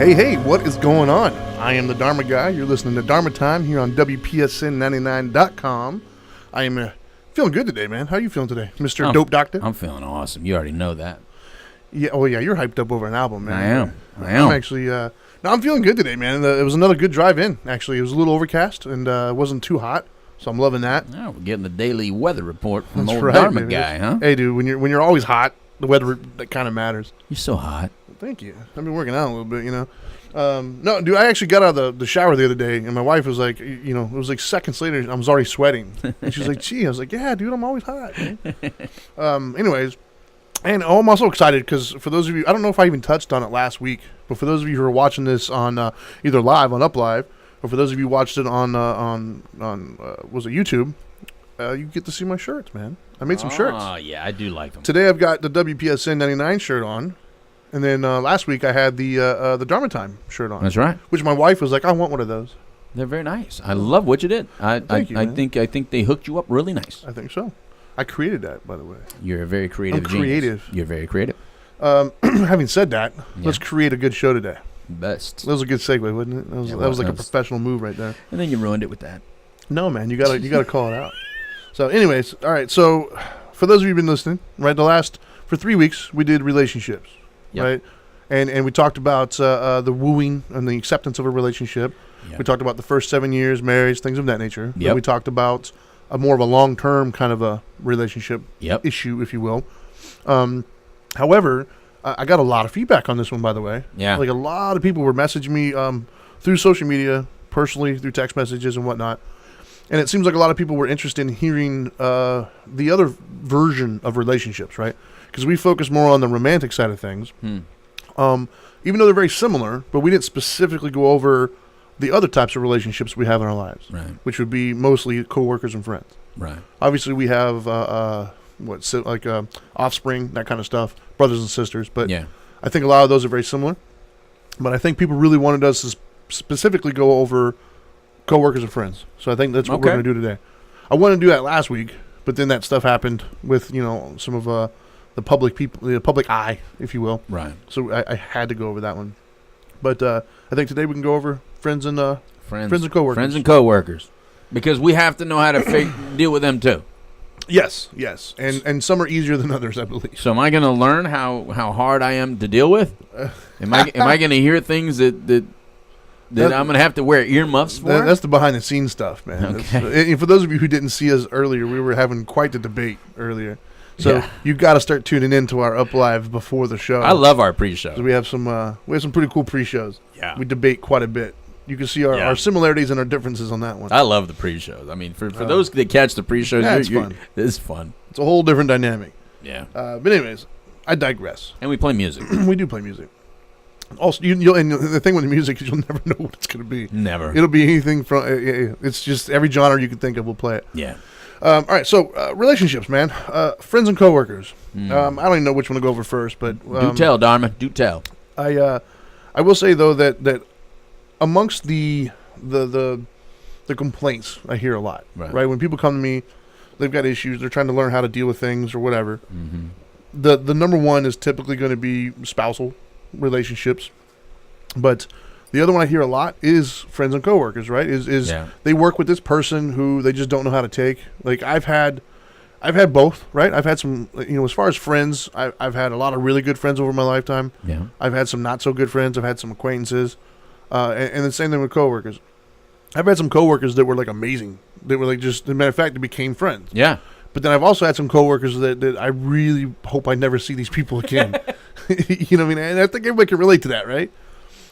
Hey, what is going on? I am the Dharma Guy. You're listening to Dharma Time here on WPSN99.com. I am feeling good today, man. How are you feeling today, Mr. Dope Doctor? I'm feeling awesome. You already know that. Yeah. Oh, yeah. You're hyped up over an album, man. I am. I'm actually, no, I'm feeling good today, man. It was another good drive in, actually. It was a little overcast, and it wasn't too hot, so I'm loving that. Oh, we're getting the daily weather report from That's old right, Dharma baby. Guy, huh? Hey, dude, when you're always hot, the weather, that kind of matters. You're so hot. Thank you. I've been working out a little bit, you know. No, dude, I actually got out of the shower the other day, and my wife was like, you know, it was like seconds later, I was already sweating. And she was like, gee, I was like, yeah, dude, I'm always hot. Anyways, and I'm also excited because for those of you, I don't know if I even touched on it last week, but for those of you who are watching this on either live on UpLive, or for those of you who watched it on was it YouTube, you get to see my shirts, man. I made some shirts. Oh, yeah, I do like them. Today I've got the WPSN 99 shirt on. And then last week I had the Dharma Time shirt on. That's right. Which my wife was like, I want one of those. They're very nice. I love what you did. I think they hooked you up really nice. I think so. I created that, by the way. You're a very creative I'm genius. creative. You're very creative. Having said that, let's create a good show today. Best. That was a good segue, wasn't it? That was like a professional move right there. And then you ruined it with that. No, man, you gotta call it out. So, anyways, all right. So, for those of you who've been listening, right, for 3 weeks we did relationships. Yep. Right, and we talked about the wooing and the acceptance of a relationship. Yep. We talked about the first 7 years, marriage, things of that nature. Yep. We talked about more of a long-term kind of a relationship issue, if you will. However, I got a lot of feedback on this one, by the way. Yeah, like a lot of people were messaging me through social media, personally, through text messages and whatnot. And it seems like a lot of people were interested in hearing the other version of relationships, right? Because we focus more on the romantic side of things, even though they're very similar, but we didn't specifically go over the other types of relationships we have in our lives, right? Which would be mostly coworkers and friends. Right. Obviously, we have offspring, that kind of stuff, brothers and sisters. But yeah, I think a lot of those are very similar. But I think people really wanted us to specifically go over coworkers and friends. So I think that's what we're going to do today. I wanted to do that last week, but then that stuff happened with some of the public people, the public eye, if you will. Right. So I had to go over that one. But I think today we can go over friends and coworkers. Friends and coworkers, because we have to know how to deal with them too. Yes, and some are easier than others, I believe. So am I going to learn how hard I am to deal with? Am I going to hear things that I'm going to have to wear earmuffs for? That's the behind the scenes stuff, man. Okay. For those of you who didn't see us earlier, we were having quite the debate earlier. So you got to start tuning into our UpLive before the show. I love our pre-show. So we have some pretty cool pre-shows. Yeah, we debate quite a bit. You can see our similarities and our differences on that one. I love the pre-shows. I mean, for those that catch the pre-shows, it's fun. It's fun. It's a whole different dynamic. Yeah. But anyways, I digress. And we play music. We do play music. Also, and the thing with the music is you'll never know what it's going to be. Never. It'll be anything from. It's just every genre you can think of, we'll play it. Yeah. All right, so relationships, man. Friends and coworkers. I don't even know which one to go over first, but do tell, Dharma. Do tell. I will say though that amongst the complaints I hear a lot, right? When people come to me, they've got issues. They're trying to learn how to deal with things or whatever. Mm-hmm. The number one is typically going to be spousal relationships, but the other one I hear a lot is friends and coworkers, right? Is they work with this person who they just don't know how to take. Like I've had both, right? I've had some, as far as friends, I've had a lot of really good friends over my lifetime. Yeah. I've had some not so good friends. I've had some acquaintances, and the same thing with coworkers. I've had some coworkers that were like amazing. They were like just, as a matter of fact, they became friends. Yeah. But then I've also had some coworkers that I really hope I never see these people again. You know what I mean? And I think everybody can relate to that, right?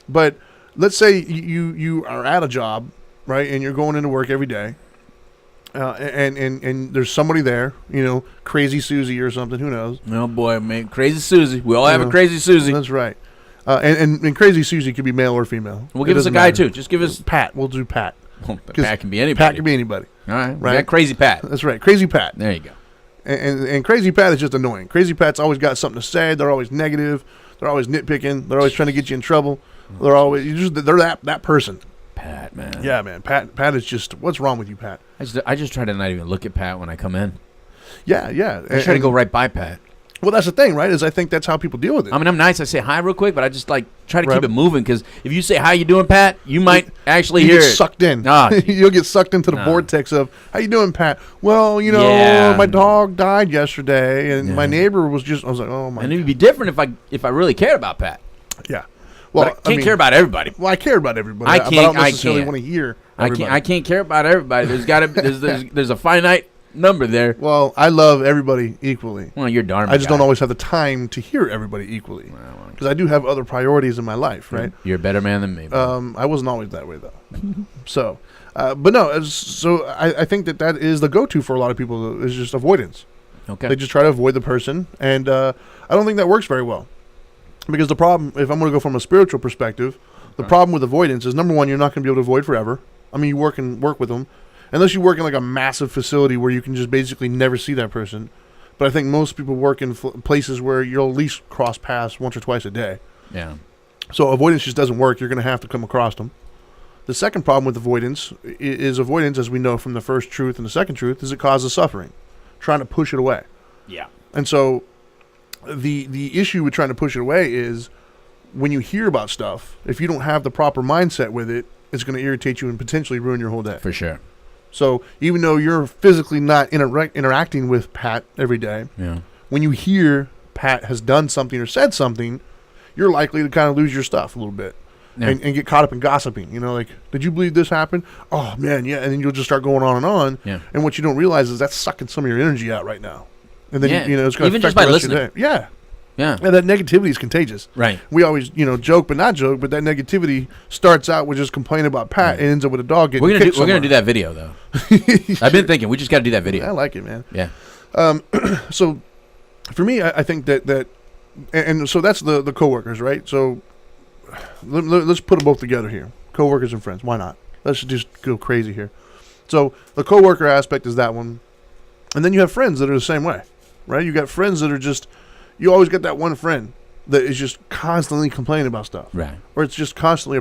But let's say you are at a job, right, and you're going into work every day, and there's somebody there, Crazy Susie or something, who knows? Oh, boy, man, Crazy Susie. We all have a Crazy Susie. That's right. And Crazy Susie could be male or female. We'll give us a guy, too. Just give us... Pat. We'll do Pat. Well, Pat can be anybody. Pat can be anybody. All right. We got Crazy Pat. That's right. Crazy Pat. There you go. And Crazy Pat is just annoying. Crazy Pat's always got something to say. They're always negative. They're always nitpicking. They're always trying to get you in trouble. They're that person. Pat, man. Yeah, man. Pat is just, what's wrong with you, Pat? I just try to not even look at Pat when I come in. Yeah. I try to go right by Pat. Well, that's the thing, right? Is I think that's how people deal with it. I mean, I'm nice. I say hi real quick, but I just like try to Right. keep it moving because if you say how you doing, Pat, you might actually you hear get it. sucked in. Ah, geez. You'll get sucked into the Nah. vortex of how you doing, Pat? Well, you know, Yeah. my dog died yesterday, and Yeah. my neighbor was just. I was like, oh my. And it'd be different if I really cared about Pat. Yeah. Well, But I can't care about everybody. Well, I care about everybody. I But I can't- don't I necessarily can't. want to hear. I Everybody. can't care about everybody. There's got to there's a finite number there. Well, I love everybody equally. Well, you're Dharma I just guy. don't always have the time to hear everybody equally Well, because I do have other priorities in my life, right? You're a better man than me. I wasn't always that way though. So, but no. I think that is the go-to for a lot of people is just avoidance. okay. They just try to avoid the person, and I don't think that works very well. Because the problem, if I'm going to go from a spiritual perspective, the problem with avoidance is number one, you're not going to be able to avoid forever. I mean, you work with them, unless you work in like a massive facility where you can just basically never see that person. But I think most people work in places where you'll at least cross paths once or twice a day. Yeah. So avoidance just doesn't work. You're going to have to come across them. The second problem with avoidance is avoidance, as we know from the first truth and the second truth, is it causes suffering, trying to push it away. Yeah. And so the issue with trying to push it away is when you hear about stuff, if you don't have the proper mindset with it, it's going to irritate you and potentially ruin your whole day. For sure. So even though you're physically not interacting with Pat every day, Yeah. when you hear Pat has done something or said something, you're likely to kind of lose your stuff a little bit. Yeah. And get caught up in gossiping, you know, like, did you believe this happened? Oh man, yeah, and then you'll just start going on and on. Yeah. And what you don't realize is that's sucking some of your energy out right now. And then Yeah. you know it's going to Even affect just by the rest of your listening. day. Yeah, Yeah. and that negativity is contagious. Right. We always, joke but not joke, but that negativity starts out with just complaining about Pat and ends up with a dog getting We're kicked gonna do that video though. I've been thinking we just got to do that I video. like it, man. Yeah. So for me, I think that and so that's the coworkers, right? So let's put them both together here. Coworkers and friends. Why not? Let's just go crazy here. So the coworker aspect is that one. And then you have friends that are the same way, right? You got friends that are just, you always get that one friend that is just constantly complaining about stuff. Right. Or it's just constantly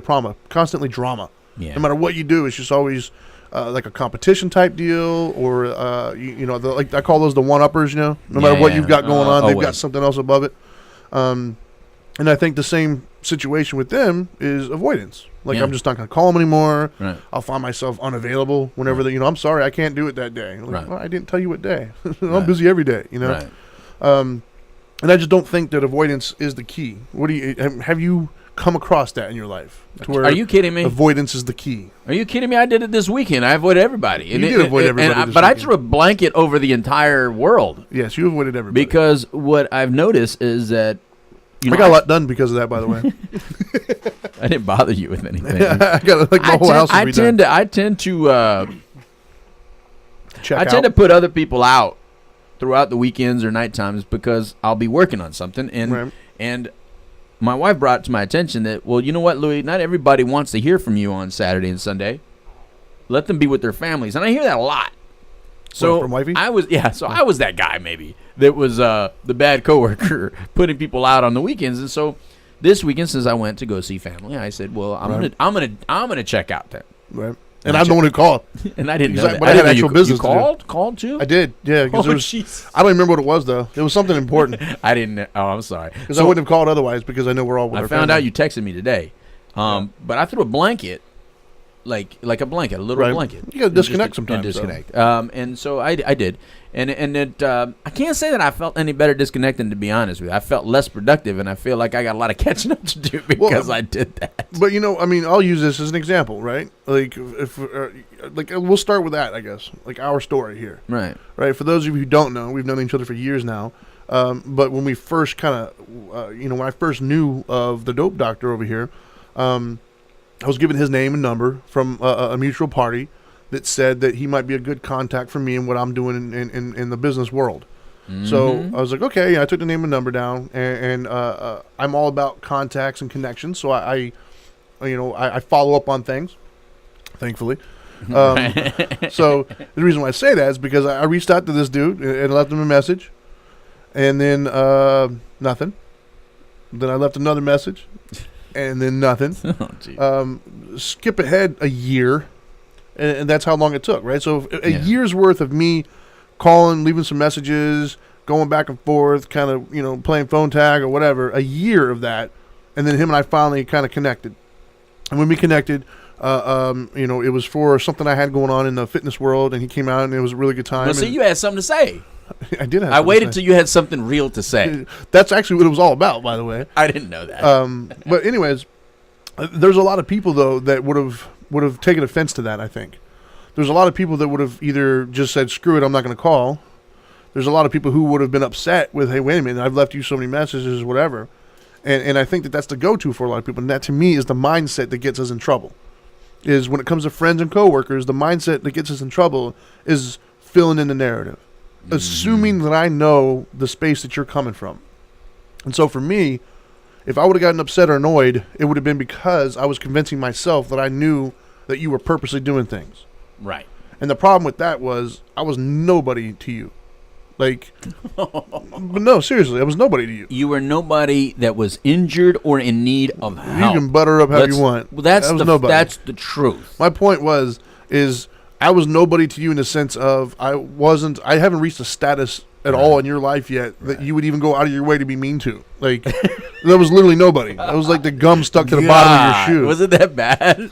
constantly drama. Yeah. No matter what you do, it's just always like a competition type deal, or like I call those the one-uppers. No matter what you've got going on, they've got always. something else above it. And I think the same situation with them is avoidance. Like Yeah. I'm just not going to call them anymore. Right. I'll find myself unavailable whenever they, I'm sorry, I can't do it that day. Like, Right. well, I didn't tell you what day. I'm Right. busy every day. Right. And I just don't think that avoidance is the key. What do you have you come across that in your life? To where Are you kidding me? avoidance is the key. Are you kidding me? I did it this weekend. I avoided everybody. You did avoid everybody this but I weekend. threw a blanket over the entire world Yes, you avoided everybody. because what I've noticed is that I got a lot done because of that, by the way. I didn't bother you with anything. I got like my whole house. I tend to check to out. put other people out throughout the weekends or night times because I'll be working on something Right. and my wife brought to my attention that, well, you know what, Louis, not everybody wants to hear from you on Saturday and Sunday. Let them be with their families. And I hear that a lot. So from wifey? I was that guy maybe that was the bad coworker putting people out on the weekends. And so this weekend, since I went to go see family, I said, well, I'm gonna check out then. Right. And I'm the one who called. And I didn't know Because that. but I had didn't know actual you, business You to do. called too? I did, yeah. Oh, Because jeez. I don't remember what it was though. It was something important I didn't. Oh, I'm sorry. because I wouldn't have called otherwise because I know we're all with I our found family. out you texted me today, but I threw a blanket, like a blanket, a little Right. blanket. You gotta disconnect Just to- sometimes, And disconnect. And so I did, and it I can't say that I felt any better disconnecting. To be honest with you, I felt less productive, and I feel like I got a lot of catching up to do because I did that. But I mean, I'll use this as an example, right? Like if we'll start with that, I guess. Like our story here, Right. right? For those of you who don't know, we've known each other for years now. But when we first kind of, when I first knew of the dope doctor over here, I was given his name and number from a mutual party that said that he might be a good contact for me and what I'm doing in the business world. So I was like, okay, yeah, I took the name and number down, and I'm all about contacts and connections. So I follow up on things, thankfully. So the reason why I say that is because I reached out to this dude and left him a message, and then nothing. Then I left another message, and then nothing. Oh, gee. Skip ahead a year, and that's how long it took, right? So a Yeah. year's worth of me calling, leaving some messages, going back and forth, kind of, playing phone tag or whatever, a year of that. And then him and I finally kind of connected. And when we connected, it was for something I had going on in the fitness world, and he came out, and it was a really good time. Well, see, you had something to say. I did have I waited till you had something real to say. That's actually what it was all about, by the way. I didn't know that. But anyways, there's a lot of people, though, that would have taken offense to that, I think. There's a lot of people that would have either just said, screw it, I'm not going to call. There's a lot of people who would have been upset with, hey, wait a minute, I've left you so many messages, whatever. And I think that's the go-to for a lot of people. And that, to me, is the mindset that gets us in trouble. Is when it comes to friends and coworkers, the mindset that gets us in trouble is filling in the narrative. Assuming that I know the space that you're coming from. And so for me, if I would have gotten upset or annoyed, it would have been because I was convincing myself that I knew that you were purposely doing things. Right. And the problem with that was I was nobody to you. Like, but no, seriously, I was nobody to you. You were nobody that was injured or in need of help. You can butter up how you want. Well, that's the truth. My point is I was nobody to you in the sense of I haven't reached a status at all in your life yet that you would even go out of your way to be mean to. Like, that was literally nobody. I was like the gum stuck to the bottom of your shoe. Was it that bad?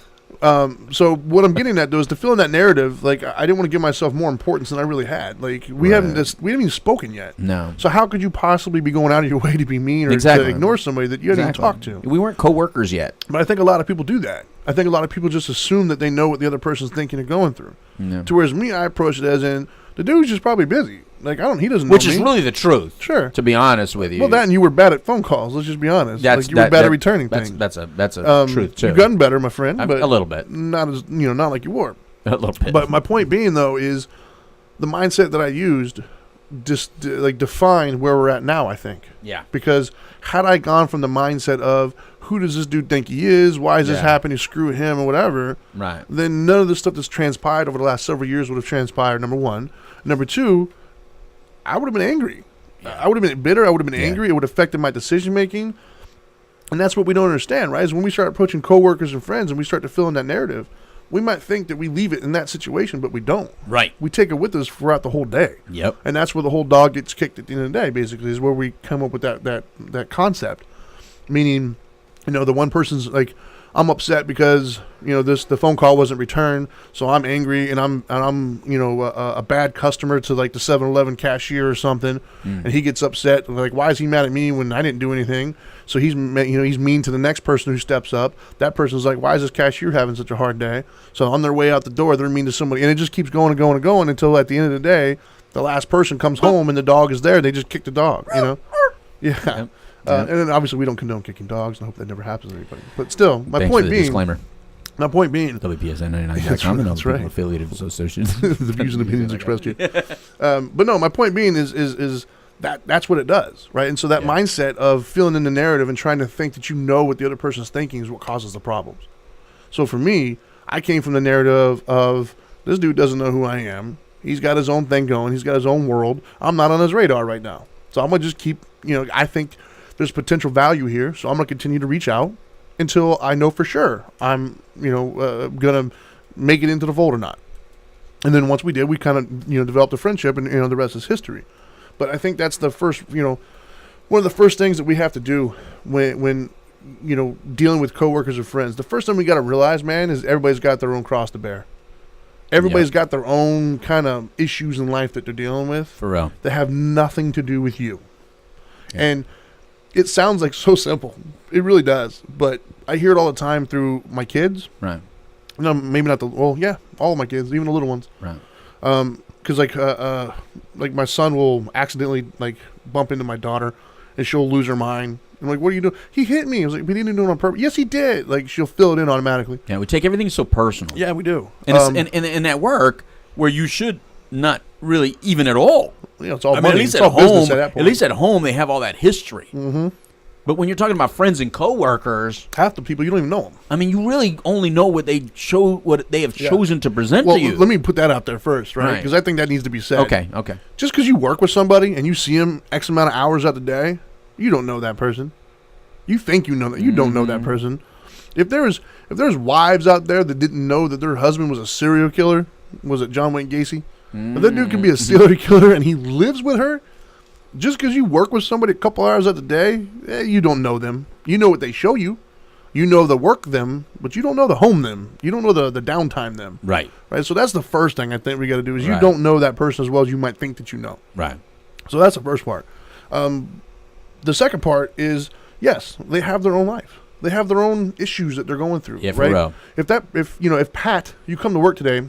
So what I'm getting at, though, is to fill in that narrative. Like, I didn't want to give myself more importance than I really had. Like, we haven't even spoken yet. No. So how could you possibly be going out of your way to be mean or to ignore somebody that you hadn't even talked to? We weren't coworkers yet. But I think a lot of people do that. I think a lot of people just assume that they know what the other person's thinking and going through. Yeah. To whereas me, I approach it as in the dude's just probably busy. Like, he doesn't know Which me. is really the truth. Sure. To be honest with you. Well, that and you were bad at phone calls. Let's just be honest. You were bad at returning things. That's a truth too. You've gotten better, my friend. But a little bit. Not as not like you were. A little bit. But my point being, though, is the mindset that I used just defined where we're at now, I think. Yeah. Because had I gone from the mindset of who does this dude think he is? Why is this happening? Screw him or whatever. Right. Then none of the stuff that's transpired over the last several years would have transpired, number one. Number two, I would have been angry. Yeah. I would have been bitter. I would have been angry. It would have affected my decision making. And that's what we don't understand, right? Is when we start approaching coworkers and friends and we start to fill in that narrative, we might think that we leave it in that situation, but we don't. Right. We take it with us throughout the whole day. Yep. And that's where the whole dog gets kicked at the end of the day, basically, is where we come up with that concept. Meaning, the one person's like, I'm upset because the phone call wasn't returned, so I'm angry and I'm a bad customer to like the 7-Eleven cashier or something, and he gets upset like, why is he mad at me when I didn't do anything? So he's mean to the next person who steps up. That person's like, why is this cashier having such a hard day? So on their way out the door, they're mean to somebody, and it just keeps going and going and going until at the end of the day, the last person comes home and the dog is there. They just kick the dog, Yeah. Yep. And then obviously we don't condone kicking dogs, and I hope that never happens to anybody. But still, my point being, disclaimer. My point being, WPSN99.com and other people affiliated associations. The views and opinions expressed here. But no, my point being is that's what it does, right? And so that mindset of filling in the narrative and trying to think that you know what the other person's thinking is what causes the problems. So for me, I came from the narrative of this dude doesn't know who I am. He's got his own thing going. He's got his own world. I'm not on his radar right now. So I'm going to just keep, I think there's potential value here, so I'm going to continue to reach out until I know for sure I'm, going to make it into the fold or not. And then once we did, we kind of, developed a friendship, and, the rest is history. But I think that's the first, one of the first things that we have to do when dealing with coworkers or friends. The first thing we got to realize, man, is everybody's got their own cross to bear. Everybody's got their own kind of issues in life that they're dealing with. For real. That have nothing to do with you. Yeah. And it sounds like so simple. It really does. But I hear it all the time through my kids. Right. No, maybe not all of my kids, even the little ones. Right. Because like my son will accidentally like bump into my daughter, and she'll lose her mind. I'm like, what are you doing? He hit me. I was like, he didn't do it on purpose. Yes, he did. Like, she'll fill it in automatically. Yeah, we take everything so personal. Yeah, we do. And and at work, where you should not really even at all. It's all money. At least at home, business at that point. At least at home, they have all that history. Mm-hmm. But when you're talking about friends and coworkers, half the people you don't even know them. I mean, you really only know what they have chosen to present to you. Let me put that out there first, right? Because I think that needs to be said. Okay. Just because you work with somebody and you see them X amount of hours out the day, you don't know that person. You think you know that. You don't know that person. If there's wives out there that didn't know that their husband was a serial killer, was it John Wayne Gacy? If that dude can be a serial killer and he lives with her, Just because you work with somebody a couple hours of the day, you don't know them. You know what they show you. You know the work them, but you don't know the home them. You don't know the downtime them. Right. Right. So that's the first thing I think we got to do is you Right. don't know that person as well as you might think that you know. Right. So that's the first part. The second part is, yes, they have their own life. They have their own issues that they're going through. Yeah, for right? real. If Pat, you come to work today,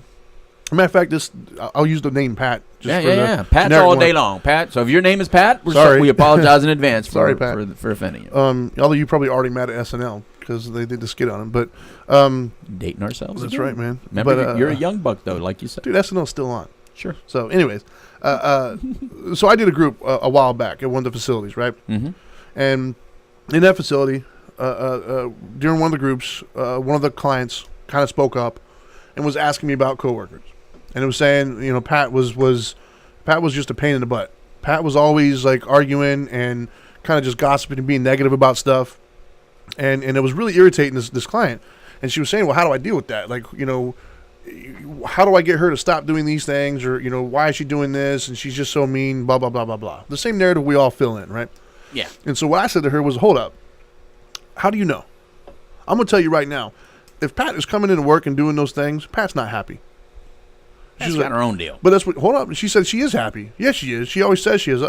matter of fact, I'll use the name Pat. Just for Yeah. the Pat's generic all one. day long. Pat. So if your name is Pat, Sorry. we apologize in advance Sorry, Pat. for offending you. Although you probably already mad at SNL because they did the skit on him, but Dating ourselves. that's again? right, man. Remember, But, you're a young buck though, like you said. dude. SNL's still on. Sure. So, anyways, so I did a group a while back at one of the facilities, right? Mm-hmm. And in that facility, during one of the groups, one of the clients kind of spoke up and was asking me about coworkers, and it was saying, Pat was just a pain in the butt. Pat was always like arguing and kind of just gossiping and being negative about stuff, and it was really irritating this client. And she was saying, well, how do I deal with that? Like, how do I get her to stop doing these things, or why is she doing this? And she's just so mean, blah blah blah blah blah. The same narrative we all fill in, right? Yeah. And so what I said to her was, hold up. How do you know? I'm going to tell you right now. If Pat is coming into work and doing those things, Pat's not happy. She's She's got her own deal. But that's what, hold up. She said she is happy. Yes, she is. She always says she is.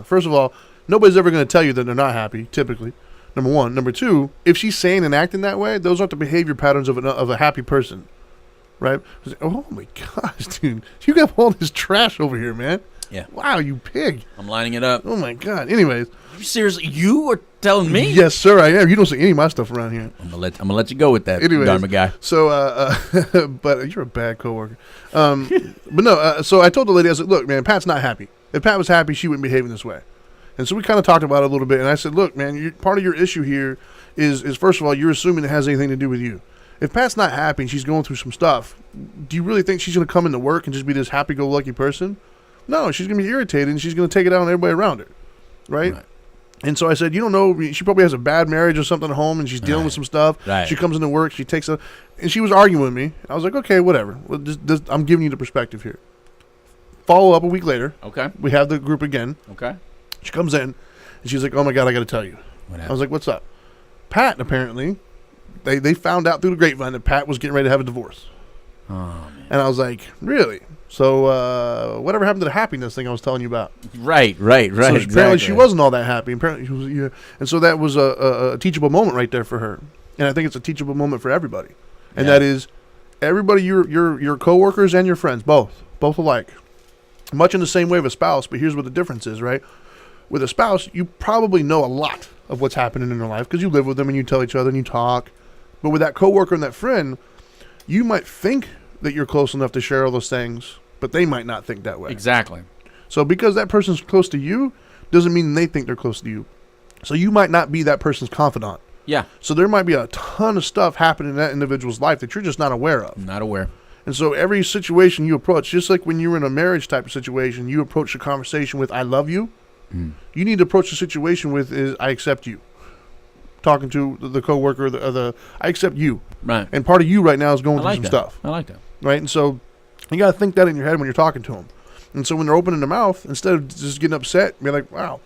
First of all, nobody's ever going to tell you that they're not happy, typically. Number one. Number two, if she's saying and acting that way, those aren't the behavior patterns of a happy person. Right? Oh my gosh, dude. You got all this trash over here, man. Yeah. Wow, you pig. I'm lining it up. Oh my God. Anyways. Seriously, you are telling me? Yes, sir, I am. You don't see any of my stuff around here. I'm gonna let you go with that, Anyways, Dharma Guy. So, but you're a bad coworker. But no, so I told the lady, I said, look, man, Pat's not happy. If Pat was happy, she wouldn't behave in this way. And so we kind of talked about it a little bit. And I said, look, man, part of your issue here is first of all, you're assuming it has anything to do with you. If Pat's not happy and she's going through some stuff, do you really think she's going to come into work and just be this happy-go-lucky person? No, she's going to be irritated and she's going to take it out on everybody around her. Right? And so I said, you don't know, she probably has a bad marriage or something at home and she's dealing with some stuff. Right. She comes into work, she takes and she was arguing with me. I was like, okay, whatever. Well, I'm giving you the perspective here. Follow up a week later. Okay. We have the group again. Okay. She comes in and she's like, oh my God, I got to tell you. What I was like, what's up? Pat, apparently, they found out through the grapevine that Pat was getting ready to have a divorce. Oh, man. And I was like, really? So whatever happened to the happiness thing I was telling you about? Right. So apparently she wasn't all that happy. Apparently she was, yeah. And so that was a teachable moment right there for her. And I think it's a teachable moment for everybody. And that is everybody, your coworkers and your friends, both alike. Much in the same way of a spouse, but here's what the difference is, right? With a spouse, you probably know a lot of what's happening in their life because you live with them and you tell each other and you talk. But with that coworker and that friend, you might think that you're close enough to share all those things, but they might not think that way. Exactly. So because that person's close to you, doesn't mean they think they're close to you. So you might not be that person's confidant. Yeah. So there might be a ton of stuff happening in that individual's life that you're just not aware of. Not aware. And so every situation you approach, just like when you're in a marriage type of situation, you approach the conversation with, I love you. You need to approach the situation with, is I accept you. Talking to the coworker, I accept you. Right. And part of you right now is going through some that. stuff. I like that. Right? And so you got to think that in your head when you're talking to them. And so when they're opening their mouth, instead of just getting upset, be like, wow,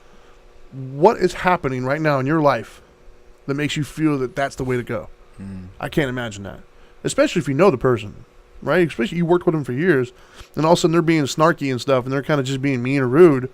what is happening right now in your life that makes you feel that that's the way to go? I can't imagine that. Especially if you know the person, right? Especially you worked with them for years, and all of a sudden they're being snarky and stuff, and they're kind of just being mean or rude.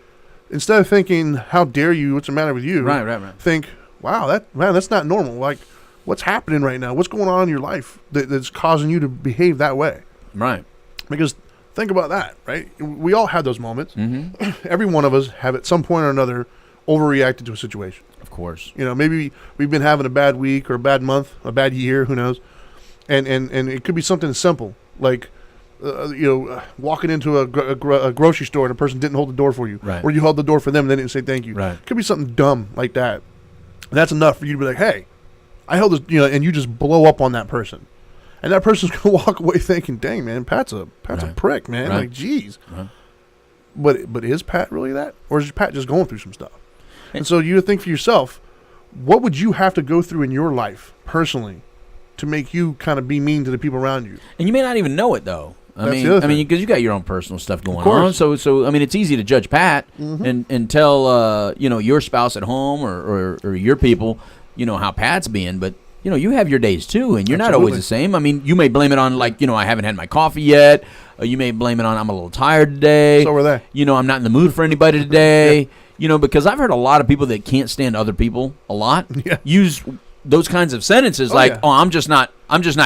Instead of thinking, how dare you, what's the matter with you? Right. Think, wow, that's not normal. Like, what's happening right now? What's going on in your life that's causing you to behave that way? Right. Because think about that, right? We all have those moments. Mm-hmm. Every one of us have at some point or another overreacted to a situation. Of course. Maybe we've been having a bad week or a bad month, a bad year, who knows? And it could be something simple, like, walking into a grocery store and a person didn't hold the door for you. Right. Or you held the door for them and they didn't say thank you. Right. It could be something dumb like that. And that's enough for you to be like, hey, I held this, and you just blow up on that person. And that person's going to walk away thinking, dang, man, Pat's a prick, man. Right. Like, geez. Right. But is Pat really that? Or is Pat just going through some stuff? And so you think for yourself, what would you have to go through in your life personally to make you kind of be mean to the people around you? And you may not even know it, though. That's mean, the other thing. because you got your own personal stuff going course. on. So I mean, it's easy to judge Pat and tell your spouse at home or your people, how Pat's being, but you have your days too, and you're not always the same. I mean, you may blame it on I haven't had my coffee yet. Or you may blame it on I'm a little tired today. So were they. I'm not in the mood for anybody today. Because I've heard a lot of people that can't stand other people a lot use those kinds of sentences I'm just not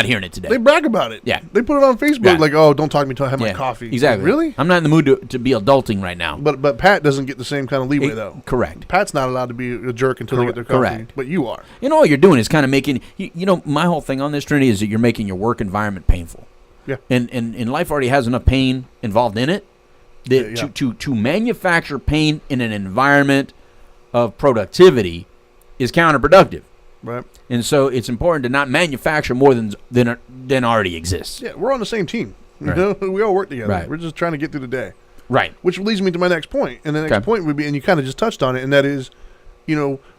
hearing it today. They brag about it. Yeah. They put it on Facebook don't talk to me until I have my coffee. Exactly. Really? I'm not in the mood to be adulting right now. But Pat doesn't get the same kind of leeway, though. Correct. Pat's not allowed to be a jerk until they get their coffee. Correct. But you are. All you're doing is kind of making, my whole thing on this, Trinity, is that you're making your work environment painful. Yeah. And life already has enough pain involved in it that to manufacture pain in an environment of productivity is counterproductive. Right. And so it's important to not manufacture more than already exists. Yeah, we're on the same team. Right. We all work together. Right. We're just trying to get through the day. Right. Which leads me to my next point. And the next point would be, and you kind of just touched on it, and that is,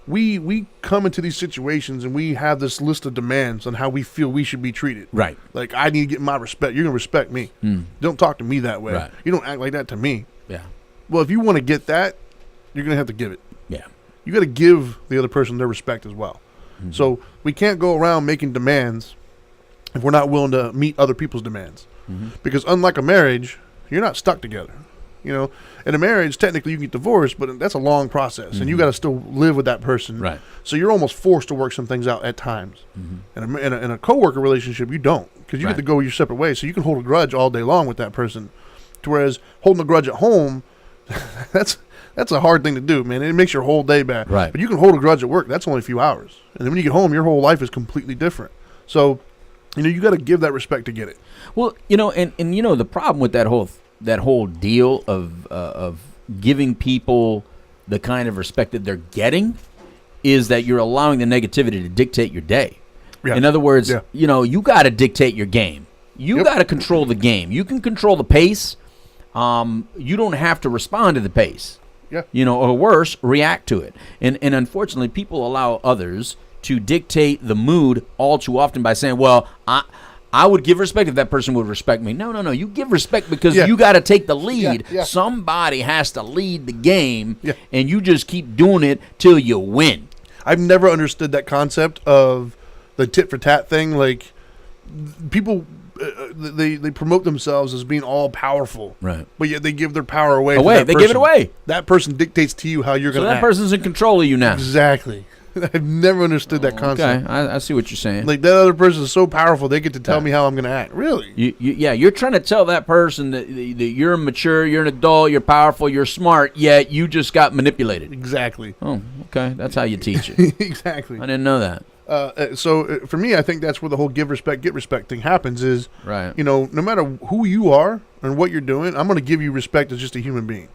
we come into these situations and we have this list of demands on how we feel we should be treated. Right. Like, I need to get my respect. You're going to respect me. Don't talk to me that way. Right. You don't act like that to me. Yeah. Well, if you want to get that, you're going to have to give it. Yeah. You got to give the other person their respect as well. So we can't go around making demands if we're not willing to meet other people's demands. Because unlike a marriage, you're not stuck together. In a marriage, technically you can get divorced, but that's a long process, and you got to still live with that person. Right. So you're almost forced to work some things out at times. In a coworker relationship, you don't, because you get to go your separate ways. So you can hold a grudge all day long with that person. Whereas holding a grudge at home, that's a hard thing to do, man. It makes your whole day bad. Right. But you can hold a grudge at work. That's only a few hours. And then when you get home, your whole life is completely different. So, you got to give that respect to get it. Well, and the problem with that whole deal of giving people the kind of respect that they're getting is that you're allowing the negativity to dictate your day. Yeah. In other words, you got to dictate your game. You got to control the game. You can control the pace. You don't have to respond to the pace. Yeah. Or worse, react to it. And unfortunately, people allow others to dictate the mood all too often by saying, well, I would give respect if that person would respect me. No. You give respect because you got to take the lead. Yeah. Somebody has to lead the game, and you just keep doing it till you win. I've never understood that concept of the tit for tat thing. Like, people, they promote themselves as being all powerful, right? But yet they give their power away. They give it away. That person dictates to you how you're going to act. So that person's in control of you now. Exactly. I've never understood that concept. Okay, I see what you're saying. Like, that other person is so powerful, they get to tell me how I'm going to act. Really? You're trying to tell that person that you're mature, you're an adult, you're powerful, you're smart, yet you just got manipulated. Exactly. Oh, okay. That's how you teach it. Exactly. I didn't know that. So for me, I think that's where the whole give respect, get respect thing happens is, right. No matter who you are and what you're doing, I'm going to give you respect as just a human being.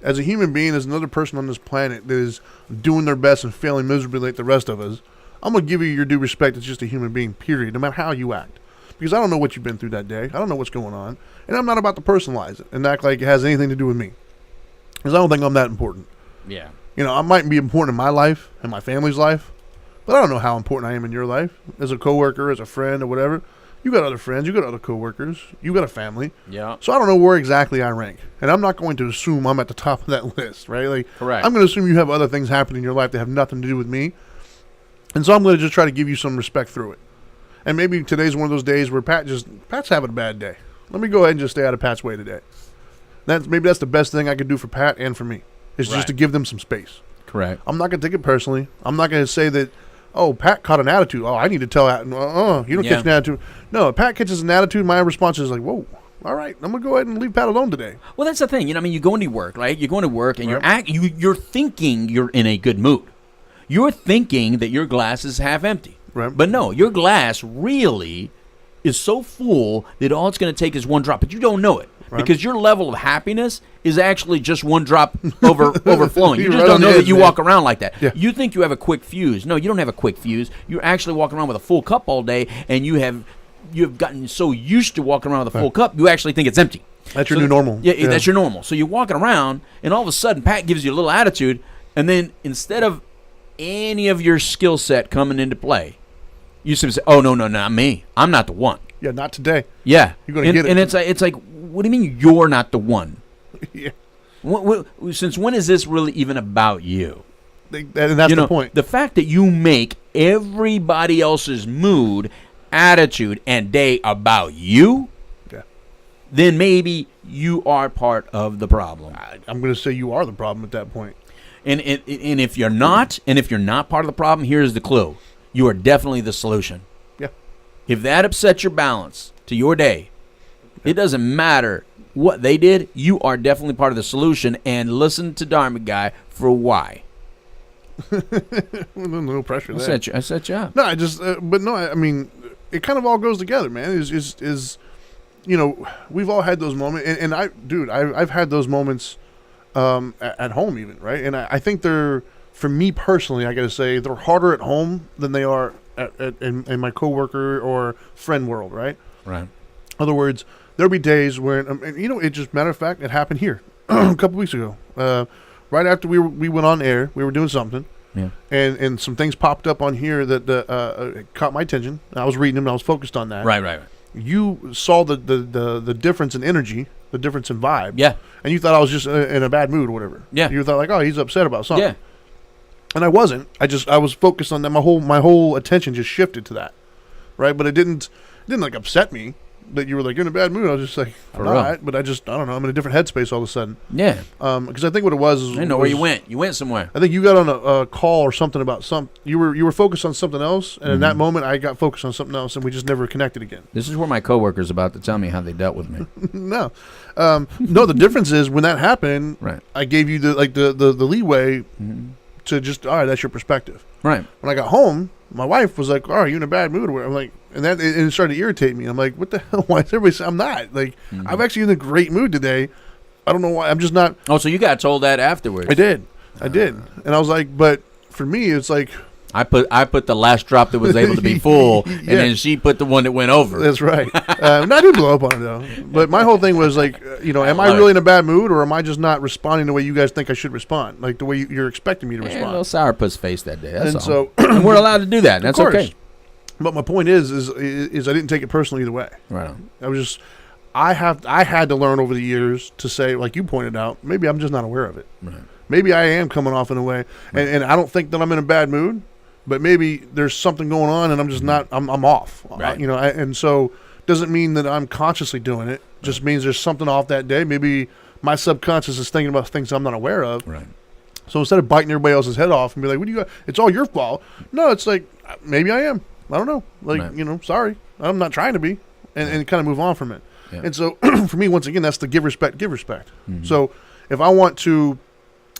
As a human being, as another person on this planet that is doing their best and failing miserably like the rest of us, I'm going to give you your due respect as just a human being, period, no matter how you act. Because I don't know what you've been through that day. I don't know what's going on. And I'm not about to personalize it and act like it has anything to do with me. Because I don't think I'm that important. Yeah. I might be important in my life and my family's life, but I don't know how important I am in your life. As a coworker, as a friend, or whatever. You got other friends, you got other coworkers, you got a family. Yeah. So I don't know where exactly I rank. And I'm not going to assume I'm at the top of that list, right? Like, correct. I'm going to assume you have other things happening in your life that have nothing to do with me. And so I'm going to just try to give you some respect through it. And maybe today's one of those days where Pat's having a bad day. Let me go ahead and just stay out of Pat's way today. Maybe that's the best thing I could do for Pat and for me, is just to give them some space. Correct. I'm not going to take it personally. I'm not going to say that, oh, Pat caught an attitude. Oh, I need to tell that. You don't catch an attitude. No, if Pat catches an attitude, my response is like, whoa, all right, I'm going to go ahead and leave Pat alone today. Well, that's the thing. You go into work, right? You're going to work, and you're thinking you're in a good mood. You're thinking that your glass is half empty. Right. But no, your glass really is so full that all it's going to take is one drop, but you don't know it. Right. Because your level of happiness is actually just one drop overflowing. You just don't know that you walk around like that. Yeah. You think you have a quick fuse. No, you don't have a quick fuse. You're actually walking around with a full cup all day, and you've gotten so used to walking around with a full cup, you actually think it's empty. That's your new normal. Yeah, that's your normal. So you're walking around, and all of a sudden, Pat gives you a little attitude, and then instead of any of your skill set coming into play, you say, oh, no, not me. I'm not the one. Yeah, not today. Yeah. You're going to get it. And it's like, what do you mean you're not the one? Yeah. Since when is this really even about you? And that's the point. The fact that you make everybody else's mood, attitude, and day about you, then maybe you are part of the problem. I'm going to say you are the problem at that point. And if you're not, part of the problem, here's the clue: you are definitely the solution. Yeah. If that upsets your balance to your day, it doesn't matter what they did. You are definitely part of the solution. And listen to Dharma Guy for why. No pressure there. I set you up. No, I mean, it kind of all goes together, man. Is we've all had those moments, and I've had those moments at home even, right? And I think they're, for me personally, I got to say, they're harder at home than they are in my coworker or friend world, right? Right. In other words, there'll be days where, it just, matter of fact, it happened here a couple weeks ago. Right after we went on air, we were doing something, and some things popped up on here that caught my attention. I was reading them, and I was focused on that. Right. You saw the difference in energy, the difference in vibe. Yeah. And you thought I was just in a bad mood or whatever. Yeah. You thought like, oh, he's upset about something. Yeah. And I wasn't. I was focused on that. My whole attention just shifted to that, right? But it didn't like upset me that you were like, you're in a bad mood. I was just like, I'm not. But I don't know. I'm in a different headspace all of a sudden. Yeah. Because I think what it was is, I know where you went. You went somewhere. I think you got on a call or something about you were focused on something else, and in that moment I got focused on something else, and we just never connected again. This is where my coworker's about to tell me how they dealt with me. No, the difference is when that happened, right. I gave you the leeway to just, all right, that's your perspective. Right. When I got home, my wife was like, "Oh, are you in a bad mood?" I'm like, and that it started to irritate me. I'm like, "What the hell? Why is everybody saying I'm not? Like, I'm actually in a great mood today. I don't know why. I'm just not." Oh, so you got told that afterwards? I did, and I was like, but for me, it's like I put the last drop that was able to be full, and then she put the one that went over. That's right. And I didn't blow up on it though. But my whole thing was like, am I really in a bad mood, or am I just not responding the way you guys think I should respond, like the way you're expecting me to respond? A little sourpuss face that day. That's and all. So and we're allowed to do that. That's okay. But my point is I didn't take it personally either way. Right on. I had to learn over the years to say, like you pointed out, maybe I'm just not aware of it. Right. Maybe I am coming off in a way, and I don't think that I'm in a bad mood. But maybe there's something going on, and I'm just not. I'm off. Right. And so doesn't mean that I'm consciously doing it. Just means there's something off that day. Maybe my subconscious is thinking about things I'm not aware of. Right. So instead of biting everybody else's head off and be like, "What do you got? It's all your fault." No, it's like maybe I am. I don't know. Like sorry, I'm not trying to be, and kind of move on from it. Yeah. And so for me, once again, that's the give respect. Mm-hmm. So if I want to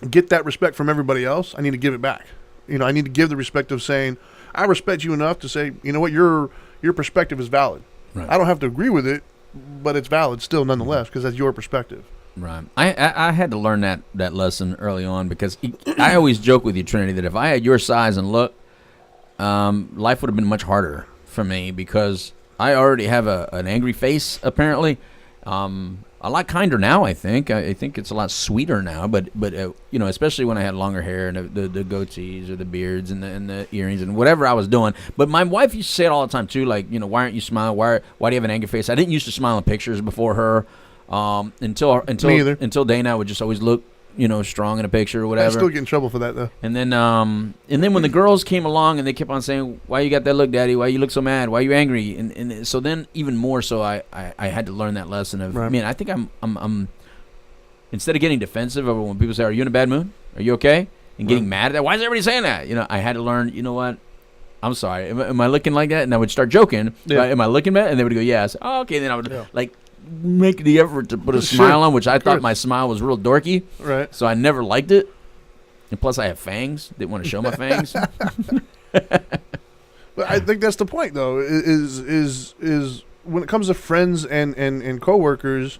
get that respect from everybody else, I need to give it back. I need to give the respect of saying, I respect you enough to say, you know what, your perspective is valid. Right. I don't have to agree with it, but it's valid still nonetheless because that's your perspective. Right. I had to learn that lesson early on because I always joke with you, Trinity, that if I had your size and look, life would have been much harder for me because I already have an angry face, apparently. A lot kinder now, I think. I think it's a lot sweeter now, but especially when I had longer hair and the goatees or the beards and the earrings and whatever I was doing. But my wife used to say it all the time too, like, why aren't you smiling? Why do you have an angry face? I didn't used to smile in pictures before her until Dana would just always look strong in a picture or whatever. I still get in trouble for that though. And then when the girls came along and they kept on saying, "Why you got that look, Daddy? Why you look so mad? Why you angry?" And so then even more so, I had to learn that lesson of, man, I think I'm instead of getting defensive over when people say, "Are you in a bad mood? Are you okay?" and getting mad at that. Why is everybody saying that? I had to learn. You know what? I'm sorry. Am I looking like that? And I would start joking. Yeah. Am I looking bad? And they would go, "Yes." Oh, okay. Then I would make the effort to put a smile on, which I thought my smile was real dorky. Right. So I never liked it. And plus I have fangs. Didn't want to show my fangs. But I think that's the point though, is when it comes to friends and coworkers,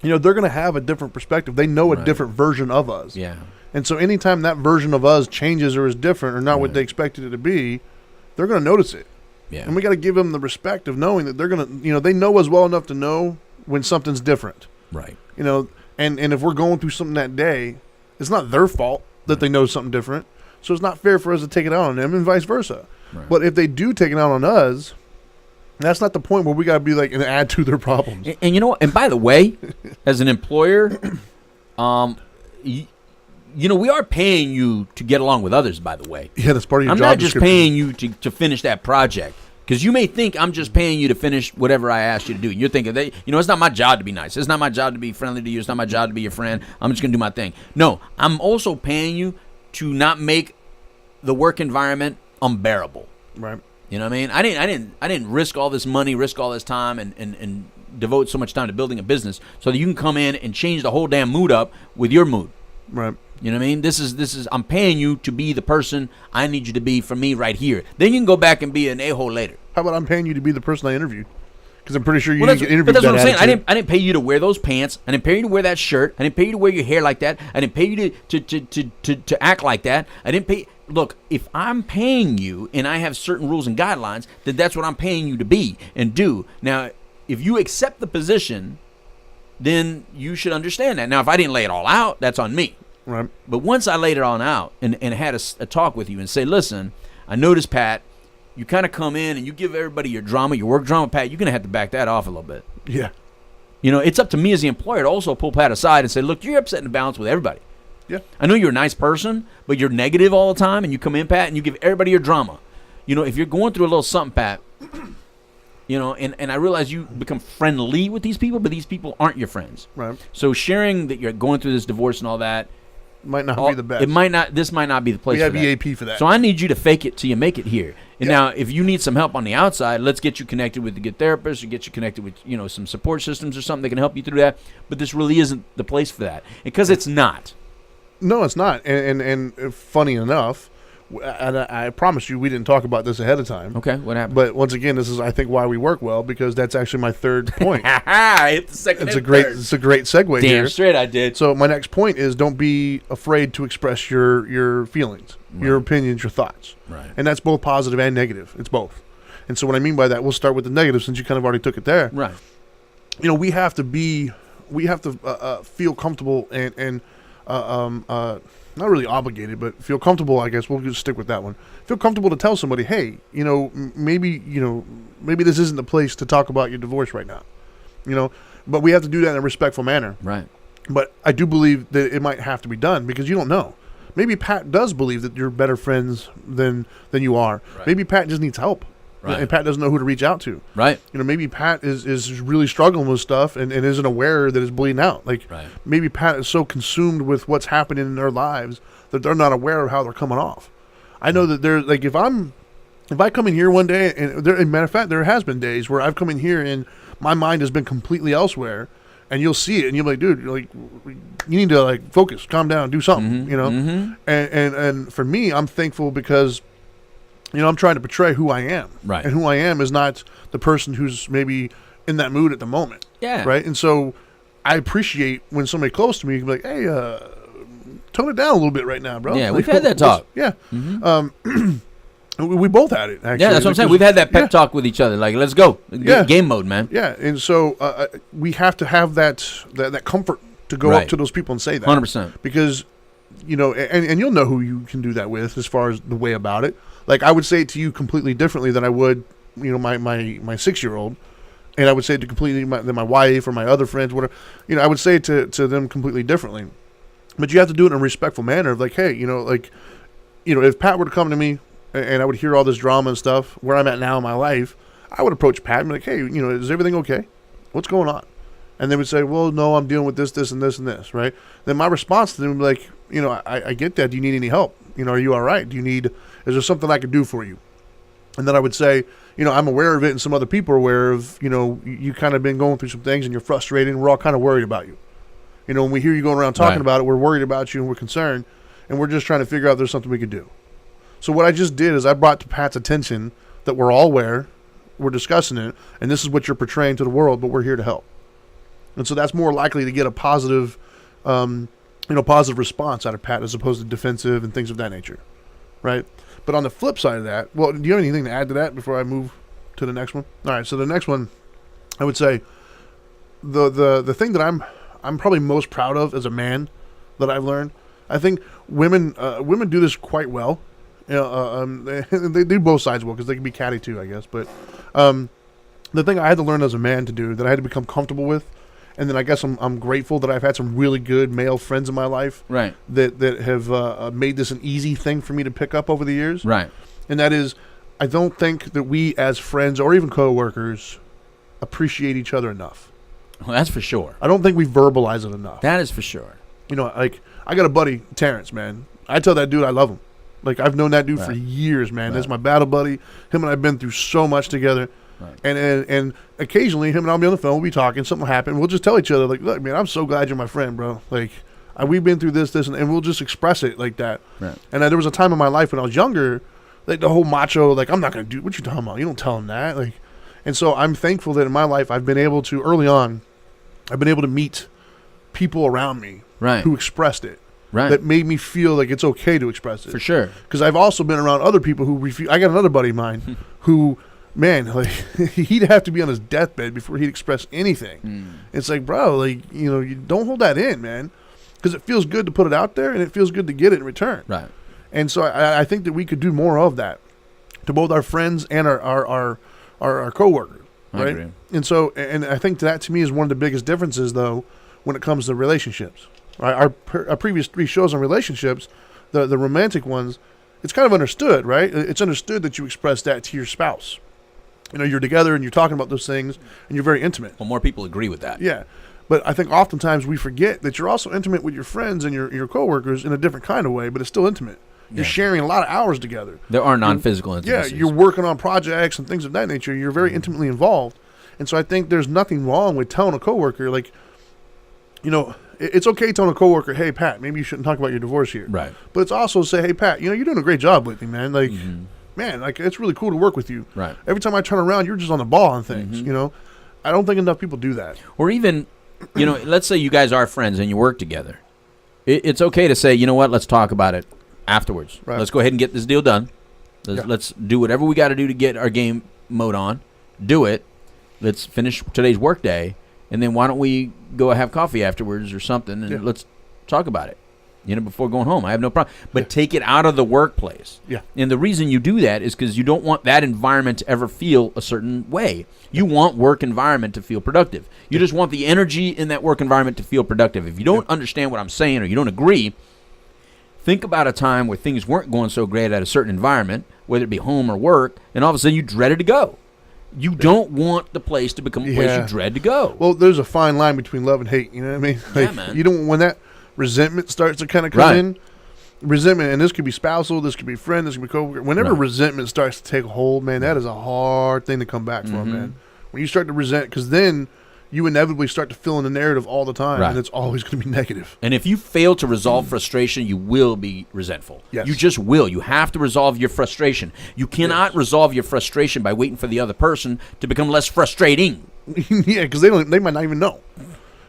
they're going to have a different perspective. They know a different version of us. Yeah. And so anytime that version of us changes or is different or not what they expected it to be, they're going to notice it. Yeah. And we got to give them the respect of knowing that they're going to, they know us well enough to know when something's different. Right. And if we're going through something that day, it's not their fault that they know something different. So it's not fair for us to take it out on them and vice versa. Right. But if they do take it out on us, That's not the point where we got to be like and add to their problems. And you know what? And by the way, as an employer, you know, we are paying you to get along with others, by the way. Yeah, that's part of your I'm job not just description. paying you to finish that project. Because you may think I'm just paying you to finish whatever I asked you to do. You're thinking, that, you know, it's not my job to be nice. It's not my job to be friendly to you. It's not my job to be your friend. I'm just going to do my thing. No, I'm also paying you to not make the work environment unbearable. Right. You know what I mean? I didn't risk all this money, risk all this time, and devote so much time to building a business so that you can come in and change the whole damn mood up with your mood. Right. You know what I mean? This is I'm paying you to be the person I need you to be for me right here. Then you can go back and be an a-hole later. How about I'm paying you to be the person I interviewed? Because I'm pretty sure you Well, didn't get interviewed. but that's with what I'm that saying. attitude. I didn't pay you to wear those pants. I didn't pay you to wear that shirt. I didn't pay you to wear your hair like that. I didn't pay you to act like that. I didn't pay. Look, if I'm paying you and I have certain rules and guidelines, then that's what I'm paying you to be and do. Now, if you accept the position, then you should understand that. Now, if I didn't lay it all out, that's on me. Right. But once I laid it on out and had a talk with you and say, listen, I noticed, Pat, you kind of come in and you give everybody your drama, your work drama, Pat, you're going to have to back that off a little bit. Yeah. You know, it's up to me as the employer to also pull Pat aside and say, look, you're upsetting the balance with everybody. Yeah. I know you're a nice person, but you're negative all the time, and you come in, Pat, and you give everybody your drama. You know, if you're going through a little something, Pat, you know, and I realize you become friendly with these people, but these people aren't your friends. Right. So sharing that you're going through this divorce and all that, Might not be the best. this might not be the place We have for that. EAP for that. So I need you to fake it till you make it here. And Yeah. now, if you need some help on the outside, let's get you connected with a good therapist or get you connected with, you know, some support systems or something that can help you through that. But this really isn't the place for that. Because it's not. No, it's not. And funny enough, and I promise you, we didn't talk about this ahead of time. Okay, what happened? But once again, this is, I think, why we work well, because that's actually my third point. I hit the second It's and a great, third. it's a great segue Damn here. straight I did. So my next point is, don't be afraid to express your feelings, your opinions, your thoughts. Right. And that's both positive and negative. It's both. And so what I mean by that, we'll start with the negative, since you kind of already took it there. Right. You know, we have to feel comfortable and not really obligated, but feel comfortable. I guess we'll just stick with that one. Feel comfortable to tell somebody, hey, you know, maybe this isn't the place to talk about your divorce right now. You know, but we have to do that in a respectful manner. Right. But I do believe that it might have to be done, because you don't know. Maybe Pat does believe that you're better friends than you are. Right. Maybe Pat just needs help. Right. And Pat doesn't know who to reach out to. Right. You know, maybe Pat is really struggling with stuff and isn't aware that it's bleeding out. Like, Right. maybe Pat is so consumed with what's happening in their lives that they're not aware of how they're coming off. I know that there's, like, if I come in here one day, and as a matter of fact, there has been days where I've come in here and my mind has been completely elsewhere, and you'll see it and you'll be like, dude, you're like, you need to, like, focus, calm down, do something, you know? Mm-hmm. And for me, I'm thankful because, you know, I'm trying to portray who I am. Right. And who I am is not the person who's maybe in that mood at the moment. Yeah. Right. And so I appreciate when somebody close to me can be like, hey, tone it down a little bit right now, bro. Yeah, Like, we've had that talk. Yeah. Mm-hmm. We both had it, actually. Yeah, that's what I'm saying. We've had that pep talk with each other. Like, let's go. Yeah. Game mode, man. Yeah. And so we have to have that comfort to go Right. up to those people and say that. 100%. Because, you know, and you'll know who you can do that with as far as the way about it. Like, I would say it to you completely differently than I would, you know, my 6-year-old. And I would say it to completely than my wife or my other friends, whatever. You know, I would say it to them completely differently. But you have to do it in a respectful manner of, like, hey, you know, like, you know, if Pat were to come to me and I would hear all this drama and stuff where I'm at now in my life, I would approach Pat and be like, hey, you know, is everything okay? What's going on? And they would say, well, no, I'm dealing with this, and this, and this, right? Then my response to them would be like, you know, I get that. Do you need any help? You know, are you all right? Is there something I could do for you? And then I would say, you know, I'm aware of it and some other people are aware of, you know, you kind of been going through some things and you're frustrated and we're all kind of worried about you. You know, when we hear you going around talking Right. about it, we're worried about you and we're concerned and we're just trying to figure out if there's something we could do. So what I just did is I brought to Pat's attention that we're all aware, we're discussing it, and this is what you're portraying to the world, but we're here to help. And so that's more likely to get a positive, positive response out of Pat as opposed to defensive and things of that nature, right? But on the flip side of that, well, do you have anything to add to that before I move to the next one? All right, so the next one, I would say the thing that I'm probably most proud of as a man that I've learned. I think women do this quite well. You know, they do both sides well because they can be catty too, I guess. But the thing I had to learn as a man to do, that I had to become comfortable with, and then I guess I'm grateful that I've had some really good male friends in my life, Right. that have made this an easy thing for me to pick up over the years. Right. And that is, I don't think that we as friends or even coworkers appreciate each other enough. Well, that's for sure. I don't think we verbalize it enough. That is for sure. You know, like, I got a buddy, Terrence, man. I tell that dude I love him. Like, I've known that dude for Right. years, man. Right. That's my battle buddy. Him and I have been through so much together. Right. And occasionally, him and I'll be on the phone, we'll be talking, something will happen. We'll just tell each other, like, look, man, I'm so glad you're my friend, bro. Like, we've been through this, and we'll just express it like that. Right. And there was a time in my life when I was younger, like, the whole macho, like, I'm not going to do, what you talking about? You don't tell him that. Like, and so I'm thankful that in my life, I've been able to, early on, I've been able to meet people around me Right. who expressed it. Right. That made me feel like it's okay to express it. For sure. Because I've also been around other people who refuse. I got another buddy of mine who, man, like, he'd have to be on his deathbed before he'd express anything. It's like, bro, like, you know, you don't hold that in, man. Because it feels good to put it out there, and it feels good to get it in return. Right. And so I think that we could do more of that to both our friends and our coworkers, I right? agree. And so, and I think that to me is one of the biggest differences, though, when it comes to relationships. Right? Our previous 3 shows on relationships, the romantic ones, it's kind of understood, right? It's understood that you express that to your spouse. You know, you're together and you're talking about those things, and you're very intimate. Well, more people agree with that. Yeah. But I think oftentimes we forget that you're also intimate with your friends and your coworkers in a different kind of way, but it's still intimate. You're sharing a lot of hours together. There are non-physical intimacies. Yeah, you're working on projects and things of that nature. You're very intimately involved. And so I think there's nothing wrong with telling a coworker, like, you know, it's okay telling a coworker, hey, Pat, maybe you shouldn't talk about your divorce here. Right. But it's also say, hey, Pat, you know, you're doing a great job lately, man. Like, man, like, it's really cool to work with you. Right. Every time I turn around, you're just on the ball on things, you know. I don't think enough people do that. Or even, you know, let's say you guys are friends and you work together. It's okay to say, you know what, let's talk about it afterwards. Right. Let's go ahead and get this deal done. Let's do whatever we got to do to get our game mode on. Do it. Let's finish today's work day. And then why don't we go have coffee afterwards or something, and let's talk about it, you know, before going home. I have no problem. But take it out of the workplace. Yeah. And the reason you do that is because you don't want that environment to ever feel a certain way. You want work environment to feel productive. You just want the energy in that work environment to feel productive. If you don't understand what I'm saying or you don't agree, think about a time where things weren't going so great at a certain environment, whether it be home or work, and all of a sudden you dreaded to go. You don't want the place to become a place you dread to go. Well, there's a fine line between love and hate. You know what I mean? Like, man. You don't, when that resentment starts to kind of come in, resentment, and this could be spousal, this could be friend, this could be coworker. Whenever resentment starts to take hold, man, that is a hard thing to come back from, man. When you start to resent, because then you inevitably start to fill in the narrative all the time, and it's always going to be negative. And if you fail to resolve frustration, you will be resentful. Yes. You just will. You have to resolve your frustration. You cannot resolve your frustration by waiting for the other person to become less frustrating. Yeah, because they might not even know.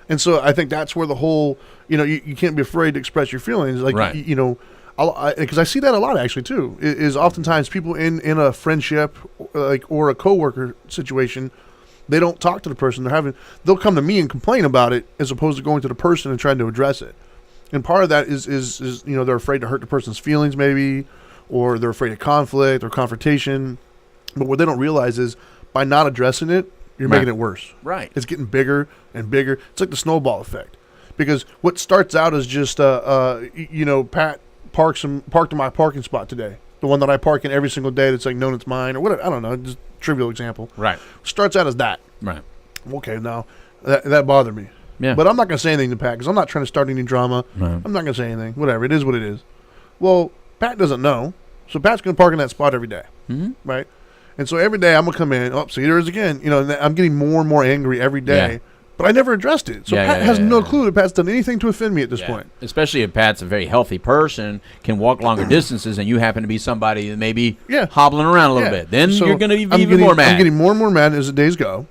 And so I think that's where the whole, you know, you can't be afraid to express your feelings. Like, you know, because I see that a lot actually too, is oftentimes people in a friendship like or a coworker situation, they don't talk to the person. They'll come to me and complain about it as opposed to going to the person and trying to address it. And part of that is you know, they're afraid to hurt the person's feelings maybe, or they're afraid of conflict or confrontation. But what they don't realize is by not addressing it, you're making it worse. Right. It's getting bigger and bigger. It's like the snowball effect. Because what starts out as just, you know, Pat parked in my parking spot today. The one that I park in every single day that's like known it's mine or whatever. I don't know. Just trivial example. Right. Starts out as that. Right. Okay, now that bothered me. Yeah. But I'm not going to say anything to Pat because I'm not trying to start any drama. Right. I'm not going to say anything. Whatever. It is what it is. Well, Pat doesn't know. So Pat's going to park in that spot every day. Right? And so every day I'm going to come in. Oh, see, there it is again. You know, and I'm getting more and more angry every day. Yeah. But I never addressed it. So Pat has no clue that Pat's done anything to offend me at this point. Especially if Pat's a very healthy person, can walk longer distances, and you happen to be somebody that maybe hobbling around a little bit. Then you're going to be even more mad. I'm getting more and more mad as the days go.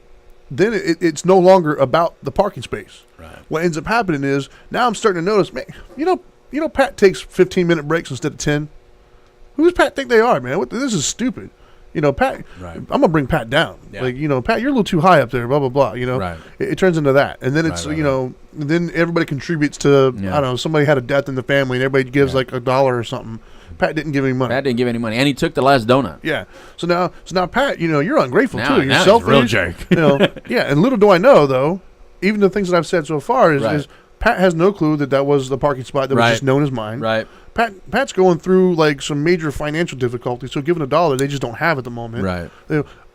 Then it's no longer about the parking space. Right. What ends up happening is now I'm starting to notice, man, you know, Pat takes 15-minute breaks instead of 10. Who does Pat think they are, man? This is stupid. You know, Pat, I'm going to bring Pat down. Yeah. Like, you know, Pat, you're a little too high up there, blah, blah, blah. You know, it turns into that. And then it's, you know, then everybody contributes to, I don't know, somebody had a death in the family and everybody gives like $1 or something. Pat didn't give any money. Pat didn't give any money, and he took the last donut. Yeah. So now, Pat, you're ungrateful too. You're now selfish. he's a real jerk. Yeah. And little do I know, though, even the things that I've said so far is Pat has no clue that was the parking spot that was just known as mine. Right. Pat's going through like some major financial difficulties, so given $1, they just don't have at the moment. Right.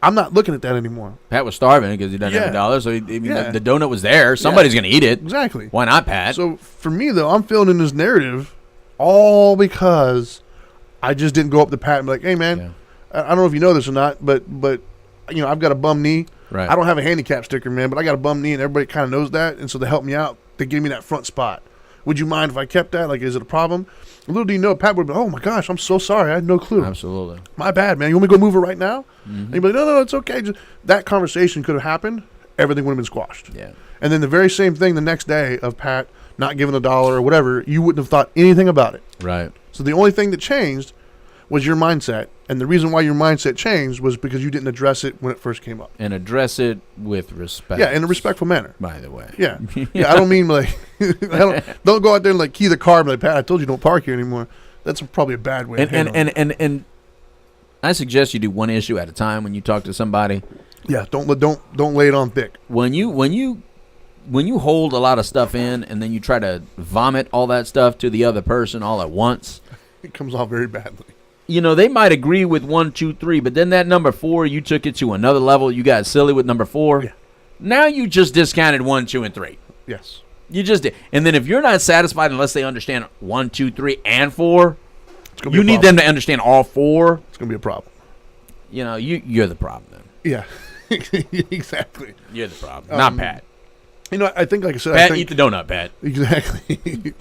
I'm not looking at that anymore. Pat was starving because he doesn't have $1, so the donut was there. Somebody's going to eat it. Exactly. Why not, Pat? So for me, though, I'm filling in this narrative all because I just didn't go up to Pat and be like, hey, man, I don't know if you know this or not, but I've got a bum knee. Right. I don't have a handicap sticker, man, but I got a bum knee, and everybody kind of knows that, and so they help me out. They give me that front spot. Would you mind if I kept that? Like, is it a problem? Little do you know, Pat would be, oh my gosh, I'm so sorry. I had no clue. Absolutely. My bad, man. You want me to go move it right now? Mm-hmm. And you'd be like, no, it's okay. Just, that conversation could have happened. Everything would have been squashed. Yeah. And then the very same thing the next day of Pat not giving $1 or whatever, you wouldn't have thought anything about it. Right. So the only thing that changed was your mindset. And the reason why your mindset changed was because you didn't address it when it first came up. And address it with respect. Yeah, in a respectful manner. By the way. Yeah. Yeah, I don't mean like, don't go out there and like key the car and be like, Pat, I told you don't park here anymore. That's probably a bad way. And I suggest you do one issue at a time when you talk to somebody. Yeah, don't lay it on thick. When you hold a lot of stuff in and then you try to vomit all that stuff to the other person all at once, it comes off very badly. They might agree with 1, 2, 3, but then that number 4, you took it to another level. You got silly with number 4. Yeah. Now you just discounted 1, 2, and 3. Yes. You just did. And then if you're not satisfied unless they understand 1, 2, 3, and 4, you need them to understand all 4. It's going to be a problem. You're the problem then. Yeah. Exactly. You're the problem, not Pat. I think, like I said, Pat, eat the donut, Pat. Exactly.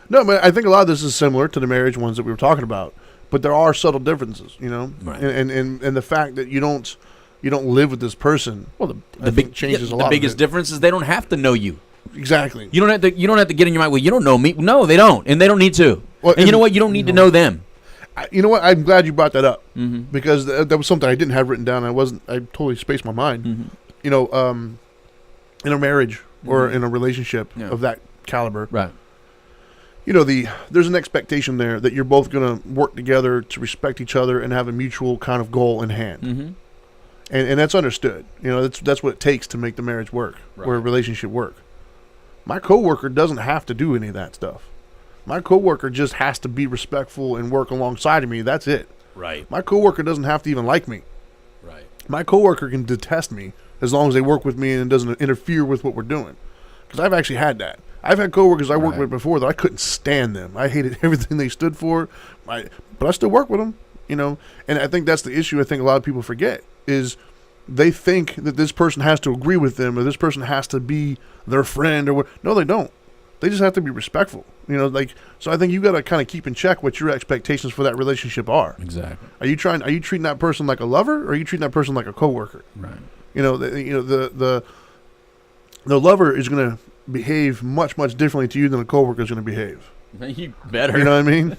No, but I think a lot of this is similar to the marriage ones that we were talking about, but there are subtle differences, right. and the fact that you don't live with this person. Well, the big changes a lot. The biggest difference is they don't have to know you. Exactly. You don't have to get in your mind. Well, you don't know me. No, they don't, and they don't need to. Well, and you know what? You don't need to know them. You know what? I'm glad you brought that up because that was something I didn't have written down. I totally spaced my mind. In a marriage or in a relationship of that caliber, right? There's an expectation there that you're both going to work together to respect each other and have a mutual kind of goal in hand, and that's understood. That's what it takes to make the marriage work or a relationship work. My coworker doesn't have to do any of that stuff. My coworker just has to be respectful and work alongside of me. That's it. Right. My coworker doesn't have to even like me. Right. My coworker can detest me as long as they work with me and doesn't interfere with what we're doing. Because I've actually had that. I've had coworkers I worked with before that I couldn't stand them. I hated everything they stood for, but I still work with them. And I think that's the issue. I think a lot of people forget is they think that this person has to agree with them or this person has to be their friend or what. No, they don't. They just have to be respectful. So I think you got to kind of keep in check what your expectations for that relationship are. Exactly. Are you treating that person like a lover or are you treating that person like a coworker? Right. The lover is going to behave much, much differently to you than a coworker is going to behave. You better. You know what I mean?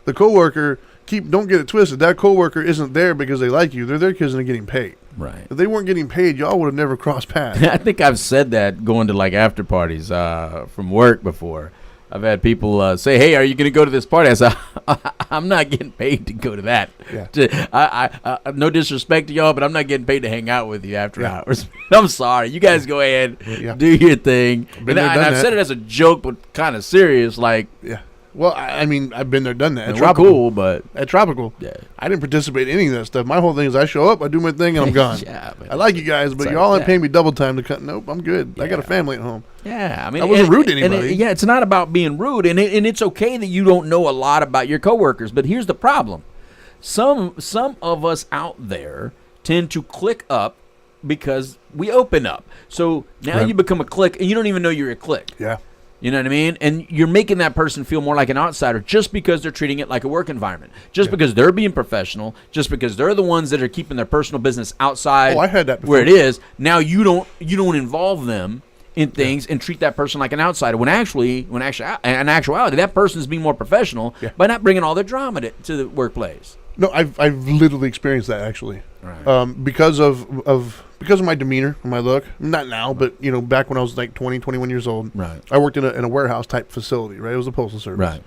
The coworker, don't get it twisted. That coworker isn't there because they like you. They're there because they're getting paid. Right. If they weren't getting paid, y'all would have never crossed paths. I think I've said that going to like after parties from work before. I've had people say, "Hey, are you going to go to this party?" I said, "I'm not getting paid to go to that." Yeah. I no disrespect to y'all, but I'm not getting paid to hang out with you after hours. I'm sorry. You guys go ahead, do your thing. And I've said it as a joke, but kind of serious. Like, Well, I mean, I've been there, done that. It's cool, but at Tropical, I didn't participate in any of that stuff. My whole thing is I show up, I do my thing, and I'm gone. I like you guys, but y'all aren't paying me double time to cut. Nope, I'm good. I got a family at home. Yeah, I mean, I wasn't rude to anybody. It's not about being rude, and it's okay that you don't know a lot about your coworkers. But here's the problem: some of us out there tend to click up because we open up. So now you become a clique, and you don't even know you're a clique. Yeah. You know what I mean? And you're making that person feel more like an outsider just because they're treating it like a work environment. Just because they're being professional, just because they're the ones that are keeping their personal business outside I had that before. where it is. Now you don't involve them in things and treat that person like an outsider. When actuality, that person is being more professional by not bringing all their drama to the workplace. No, I've literally experienced that actually. Right. Because of my demeanor and my look. Not now, but back when I was like 20, 21 years old. Right. I worked in a warehouse type facility. Right. It was a postal service. Right.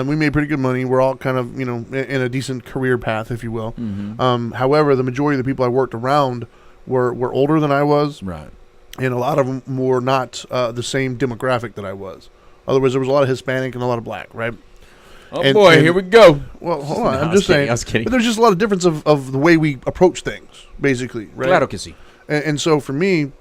We made pretty good money. We're all kind of, in a decent career path, if you will. Mm-hmm. However, the majority of the people I worked around were older than I was. Right. And a lot of them were not the same demographic that I was. In other words, there was a lot of Hispanic and a lot of black, right? Oh, boy, here we go. Well, hold on. No, I'm just saying. I was kidding. But there's just a lot of difference of the way we approach things, basically, right? Claro que sí. And so for me,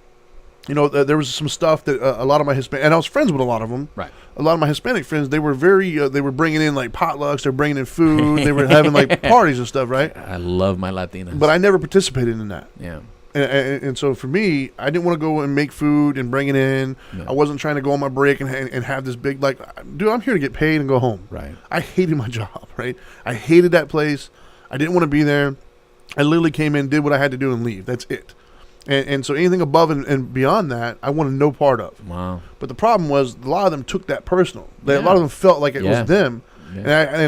there was some stuff that a lot of my Hispanic, and I was friends with a lot of them. Right. A lot of my Hispanic friends, they were they were bringing in like potlucks, they were bringing in food, they were having like parties and stuff, right? I love my Latinas. But I never participated in that. Yeah. And so for me, I didn't want to go and make food and bring it in. No. I wasn't trying to go on my break and have this big, like, dude, I'm here to get paid and go home. Right. I hated my job, right? I hated that place. I didn't want to be there. I literally came in, did what I had to do, and leave. That's it. And so anything above and beyond that, I wanted no part of. Wow. But the problem was a lot of them took that personal. A Yeah. lot of them felt like it was them. Yeah.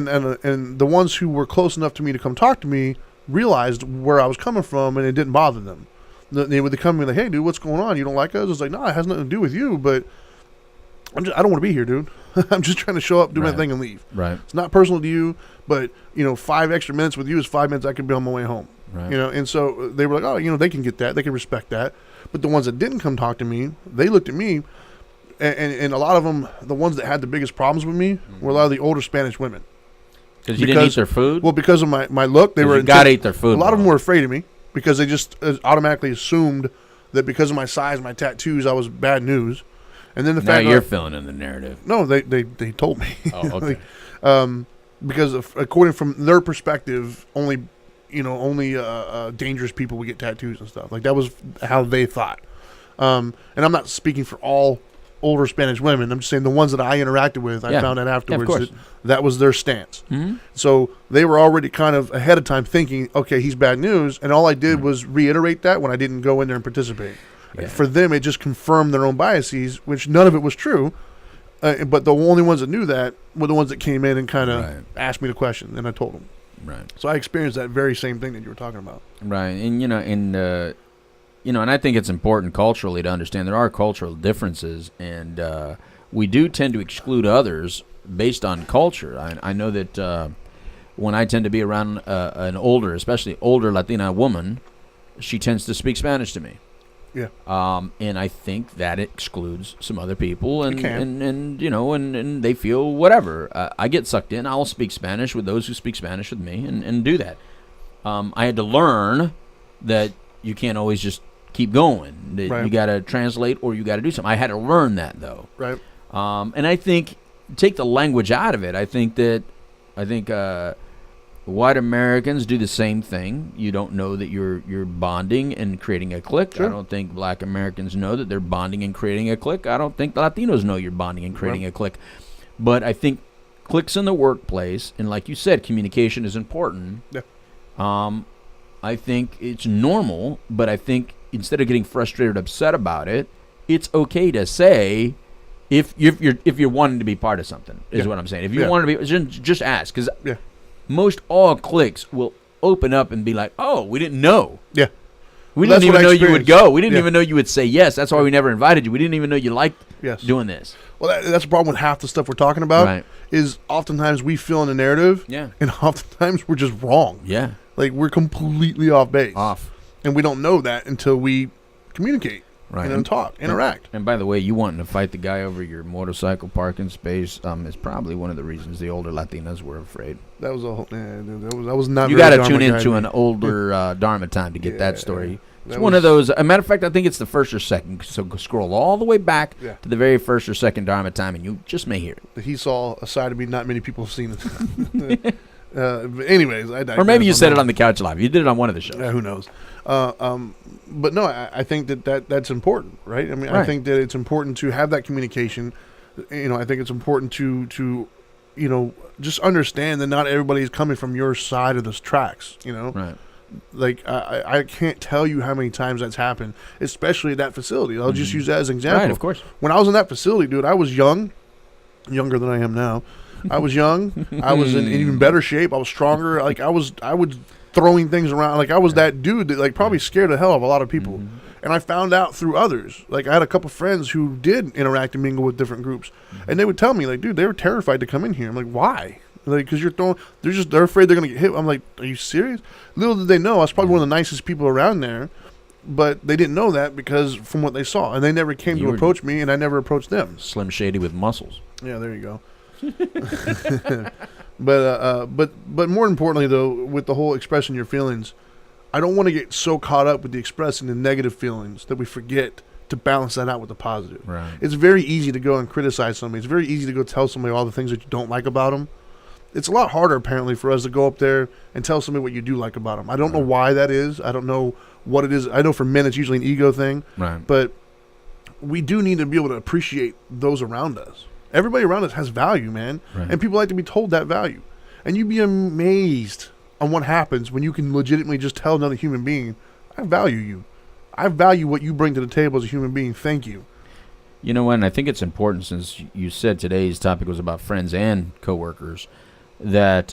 And the ones who were close enough to me to come talk to me realized where I was coming from, and it didn't bother them. They would come to me like, hey, dude, what's going on? You don't like us? It's like, no, it has nothing to do with you, but I don't want to be here, dude. I'm just trying to show up, do my thing, and leave. Right. It's not personal to you, but, 5 extra minutes with you is 5 minutes I could be on my way home. Right. And so they were like, oh, they can get that. They can respect that. But the ones that didn't come talk to me, they looked at me, and a lot of them, the ones that had the biggest problems with me, were a lot of the older Spanish women. Because you didn't eat their food? Well, because of my look, they were. You gotta eat their food. A lot of them were afraid of me because they just automatically assumed that because of my size, my tattoos, I was bad news. And then the fact now you're filling in the narrative. No, they told me. Oh, okay. Because according from their perspective, only dangerous people would get tattoos and stuff. Like that was how they thought. And I'm not speaking for all older Spanish women. I'm just saying the ones that I interacted with, I found out afterwards that was their stance. Mm-hmm. So they were already kind of ahead of time thinking, okay, he's bad news. And all I did was reiterate that when I didn't go in there and participate. Yeah. For them, it just confirmed their own biases, which none of it was true. But the only ones that knew that were the ones that came in and kind of asked me the question, and I told them. Right. So I experienced that very same thing that you were talking about. Right. And, and I think it's important culturally to understand there are cultural differences, and we do tend to exclude others based on culture. I know that when I tend to be around an older, especially older Latina woman, she tends to speak Spanish to me. Yeah. And I think that excludes some other people, and they feel whatever. I get sucked in. I'll speak Spanish with those who speak Spanish with me, and do that. I had to learn that you can't always just keep going. That you got to translate or you got to do something. I had to learn that though. Right. And I think take the language out of it. I think white Americans do the same thing. You don't know that you're bonding and creating a clique. Sure. I don't think black Americans know that they're bonding and creating a clique. I don't think the Latinos know you're bonding and creating a clique. But I think cliques in the workplace, and like you said, communication is important. Yeah. I think it's normal, but I think instead of getting frustrated or upset about it, it's okay to say if you're wanting to be part of something, is what I'm saying. If you want to be, just ask, because most all cliques will open up and be like, "Oh, we didn't know. Yeah, we didn't even know you would go. We didn't even know you would say yes. That's why we never invited you. We didn't even know you liked doing this." Well, that's the problem with half the stuff we're talking about. Right. Is oftentimes we fill in a narrative. Yeah. And oftentimes we're just wrong. Yeah. Like we're completely off base. And we don't know that until we communicate. Right. And talk, interact. And by the way, you wanting to fight the guy over your motorcycle parking space is probably one of the reasons the older Latinas were afraid. That was that was not. You got to tune into an older Dharma Time to get that story. It's one of those. As a matter of fact, I think it's the first or second. So scroll all the way back to the very first or second Dharma Time, and you just may hear it. He saw a side of me not many people have seen it. Anyways, or maybe you said it on the couch live. You did it on one of the shows. Who knows? But no, I think that's important, right? I mean, I think that it's important to have that communication. I think it's important to just understand that not everybody is coming from your side of the tracks. Right. Like I can't tell you how many times that's happened, especially at that facility. I'll just use that as an example. Right, of course. When I was in that facility, dude, I was younger than I am now. I was young. I was in even better shape. I was stronger. Like I was throwing things around. Like I was that dude that like probably scared the hell of a lot of people. And I found out through others. Like, I had a couple friends who did interact and mingle with different groups. And they would tell me, like, dude, they were terrified to come in here. I'm like, why? Like, because they're afraid they're going to get hit. I'm like, are you serious? Little did they know, I was probably one of the nicest people around there. But they didn't know that because from what they saw. And they never came to approach me, and I never approached them. Slim Shady with muscles. Yeah, there you go. But more importantly, though, with the whole expressing your feelings, I don't want to get so caught up with the expressing the negative feelings that we forget to balance that out with the positive. Right. It's very easy to go and criticize somebody. It's very easy to go tell somebody all the things that you don't like about them. It's a lot harder, apparently, for us to go up there and tell somebody what you do like about them. I don't know why that is. I don't know what it is. I know for men it's usually an ego thing. Right. But we do need to be able to appreciate those around us. Everybody around us has value, man. Right. And people like to be told that value. And you'd be amazed on what happens when you can legitimately just tell another human being, I value you. I value what you bring to the table as a human being. Thank you. You know what? And I think it's important, since you said today's topic was about friends and coworkers, that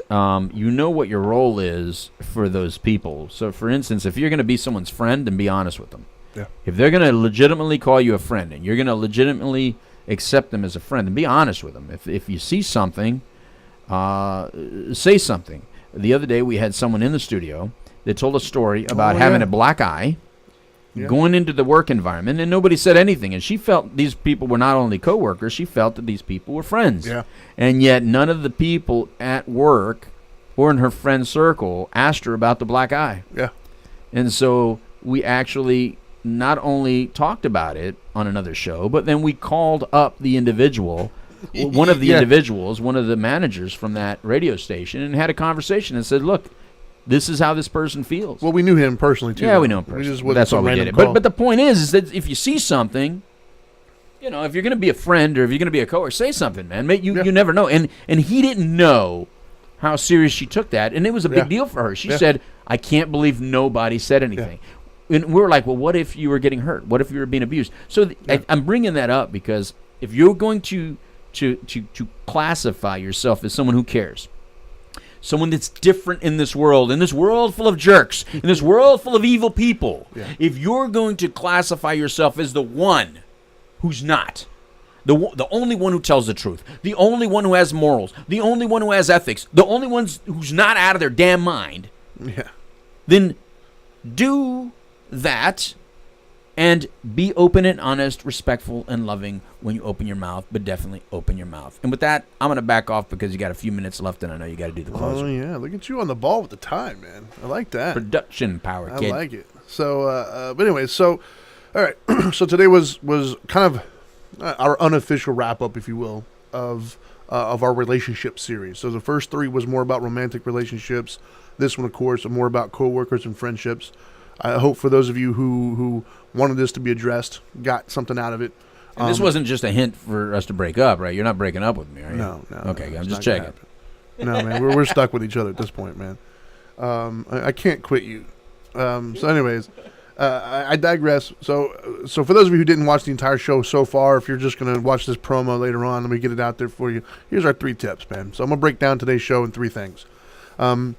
you know what your role is for those people. So, for instance, if you're going to be someone's friend, then be honest with them. Yeah. If they're going to legitimately call you a friend and you're going to legitimately accept them as a friend, then be honest with them. If you see something, say something. The other day we had someone in the studio that told a story about having a black eye, going into the work environment, and nobody said anything. And she felt these people were not only coworkers, she felt that these people were friends. Yeah. And yet none of the people at work or in her friend circle asked her about the black eye. Yeah. And so we actually not only talked about it on another show, but then we called up the individual, one of the individuals, one of the managers from that radio station, and had a conversation and said, look, this is how this person feels. Well, we knew him personally, too. Yeah, we know him personally. That's why we did it. But the point is that if you see something, you know, if you're going to be a friend or if you're going to be a coworker, say something, man. You never know. And he didn't know how serious she took that, and it was a big deal for her. She said, I can't believe nobody said anything. And we were like, well, what if you were getting hurt? What if you were being abused? So I'm bringing that up because if you're going to classify yourself as someone who cares, someone that's different in this world full of jerks, in this world full of evil people, if you're going to classify yourself as the one who's not, the only one who tells the truth, the only one who has morals, the only one who has ethics, the only one who's not out of their damn mind, then do that and be open and honest, respectful and loving when you open your mouth, but definitely open your mouth. And with that, I'm going to back off because you got a few minutes left and I know you got to do the closer. Oh, yeah. Look at you on the ball with the time, man. I like that. Production power, kid. I like it. So, but anyway, all right. So today was kind of our unofficial wrap-up, if you will, of our relationship series. So the first three was more about romantic relationships. This one, of course, more about coworkers and friendships. I hope for those of you who wanted this to be addressed, got something out of it. And this wasn't just a hint for us to break up, right? You're not breaking up with me, are you? No. Okay, I'm just checking. No, man, we're stuck with each other at this point, man. I can't quit you. So anyways, I digress. So for those of you who didn't watch the entire show so far, if you're just going to watch this promo later on, let me get it out there for you. Here's our 3 tips, man. So I'm going to break down today's show in 3 things. When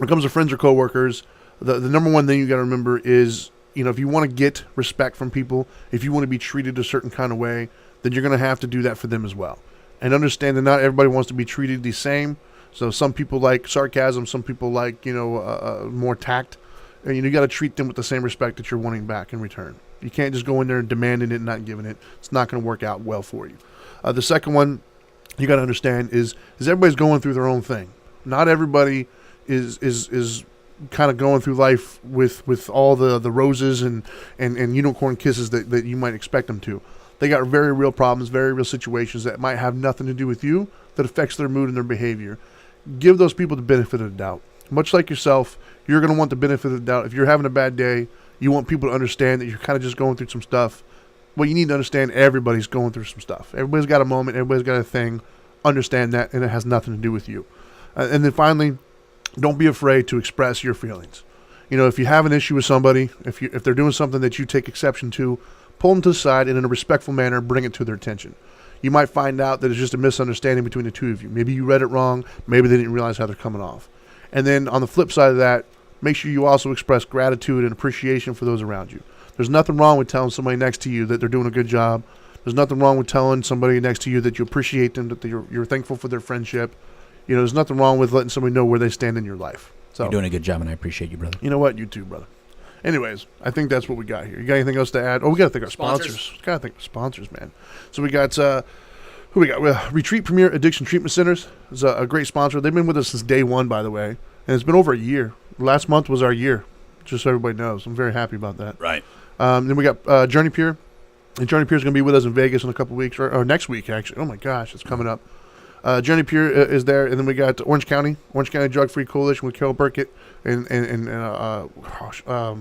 it comes to friends or coworkers, the number one thing you got to remember is, you know, if you want to get respect from people, if you want to be treated a certain kind of way, then you're going to have to do that for them as well. And understand that not everybody wants to be treated the same. So some people like sarcasm, some people like, more tact. And you got to treat them with the same respect that you're wanting back in return. You can't just go in there and demanding it and not giving it. It's not going to work out well for you. The second one you got to understand is everybody's going through their own thing. Not everybody is kind of going through life with all the roses and unicorn kisses that you might expect them to. They got very real problems, very real situations that might have nothing to do with you, that affects their mood and their behavior. Give those people the benefit of the doubt. Much like yourself, you're going to want the benefit of the doubt. If you're having a bad day, you want people to understand that you're kind of just going through some stuff. Well, you need to understand everybody's going through some stuff. Everybody's got a moment. Everybody's got a thing. Understand that, and it has nothing to do with you. And then finally, don't be afraid to express your feelings. You know, if you have an issue with somebody, if they're doing something that you take exception to, pull them to the side and in a respectful manner, bring it to their attention. You might find out that it's just a misunderstanding between the two of you. Maybe you read it wrong. Maybe they didn't realize how they're coming off. And then on the flip side of that, make sure you also express gratitude and appreciation for those around you. There's nothing wrong with telling somebody next to you that they're doing a good job. There's nothing wrong with telling somebody next to you that you appreciate them, that you're thankful for their friendship. You know, there's nothing wrong with letting somebody know where they stand in your life. So You're doing a good job, and I appreciate you, brother. You know what? You too, brother. Anyways, I think that's what we got here. You got anything else to add? Oh, we got to thank our sponsors. Got to thank our sponsors, man. So we got, who we got? Retreat Premier Addiction Treatment Centers is a great sponsor. They've been with us since day one, by the way. And it's been over a year. Last month was our year, just so everybody knows. I'm very happy about that. Right. Then we got Journey Pure. And Journey Pure is going to be with us in Vegas in a couple weeks, or next week, actually. Oh, my gosh, it's coming up. Journey Pure is there. And then we got Orange County Drug Free Coalition with Carol Burkett and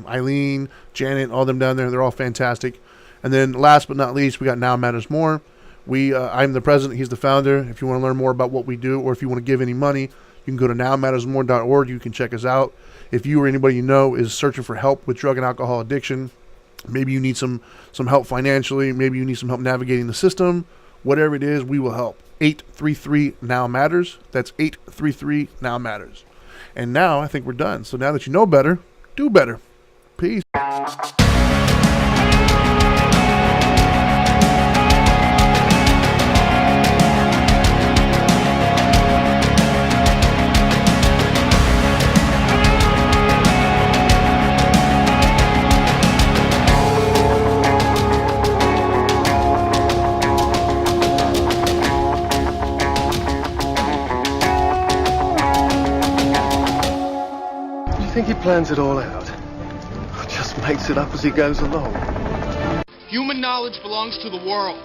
Eileen, Janet, all them down there. They're all fantastic. And then last but not least, we got Now Matters More. I'm the president. He's the founder. If you want to learn more about what we do, or if you want to give any money, you can go to nowmattersmore.org. You can check us out. If you or anybody you know is searching for help with drug and alcohol addiction, maybe you need some help financially, maybe you need some help navigating the system, whatever it is, we will help. 833 Now Matters. That's 833 Now Matters. And now I think we're done. So now that you know better, do better. Peace. I think he plans it all out. Just makes it up as he goes along. Human knowledge belongs to the world.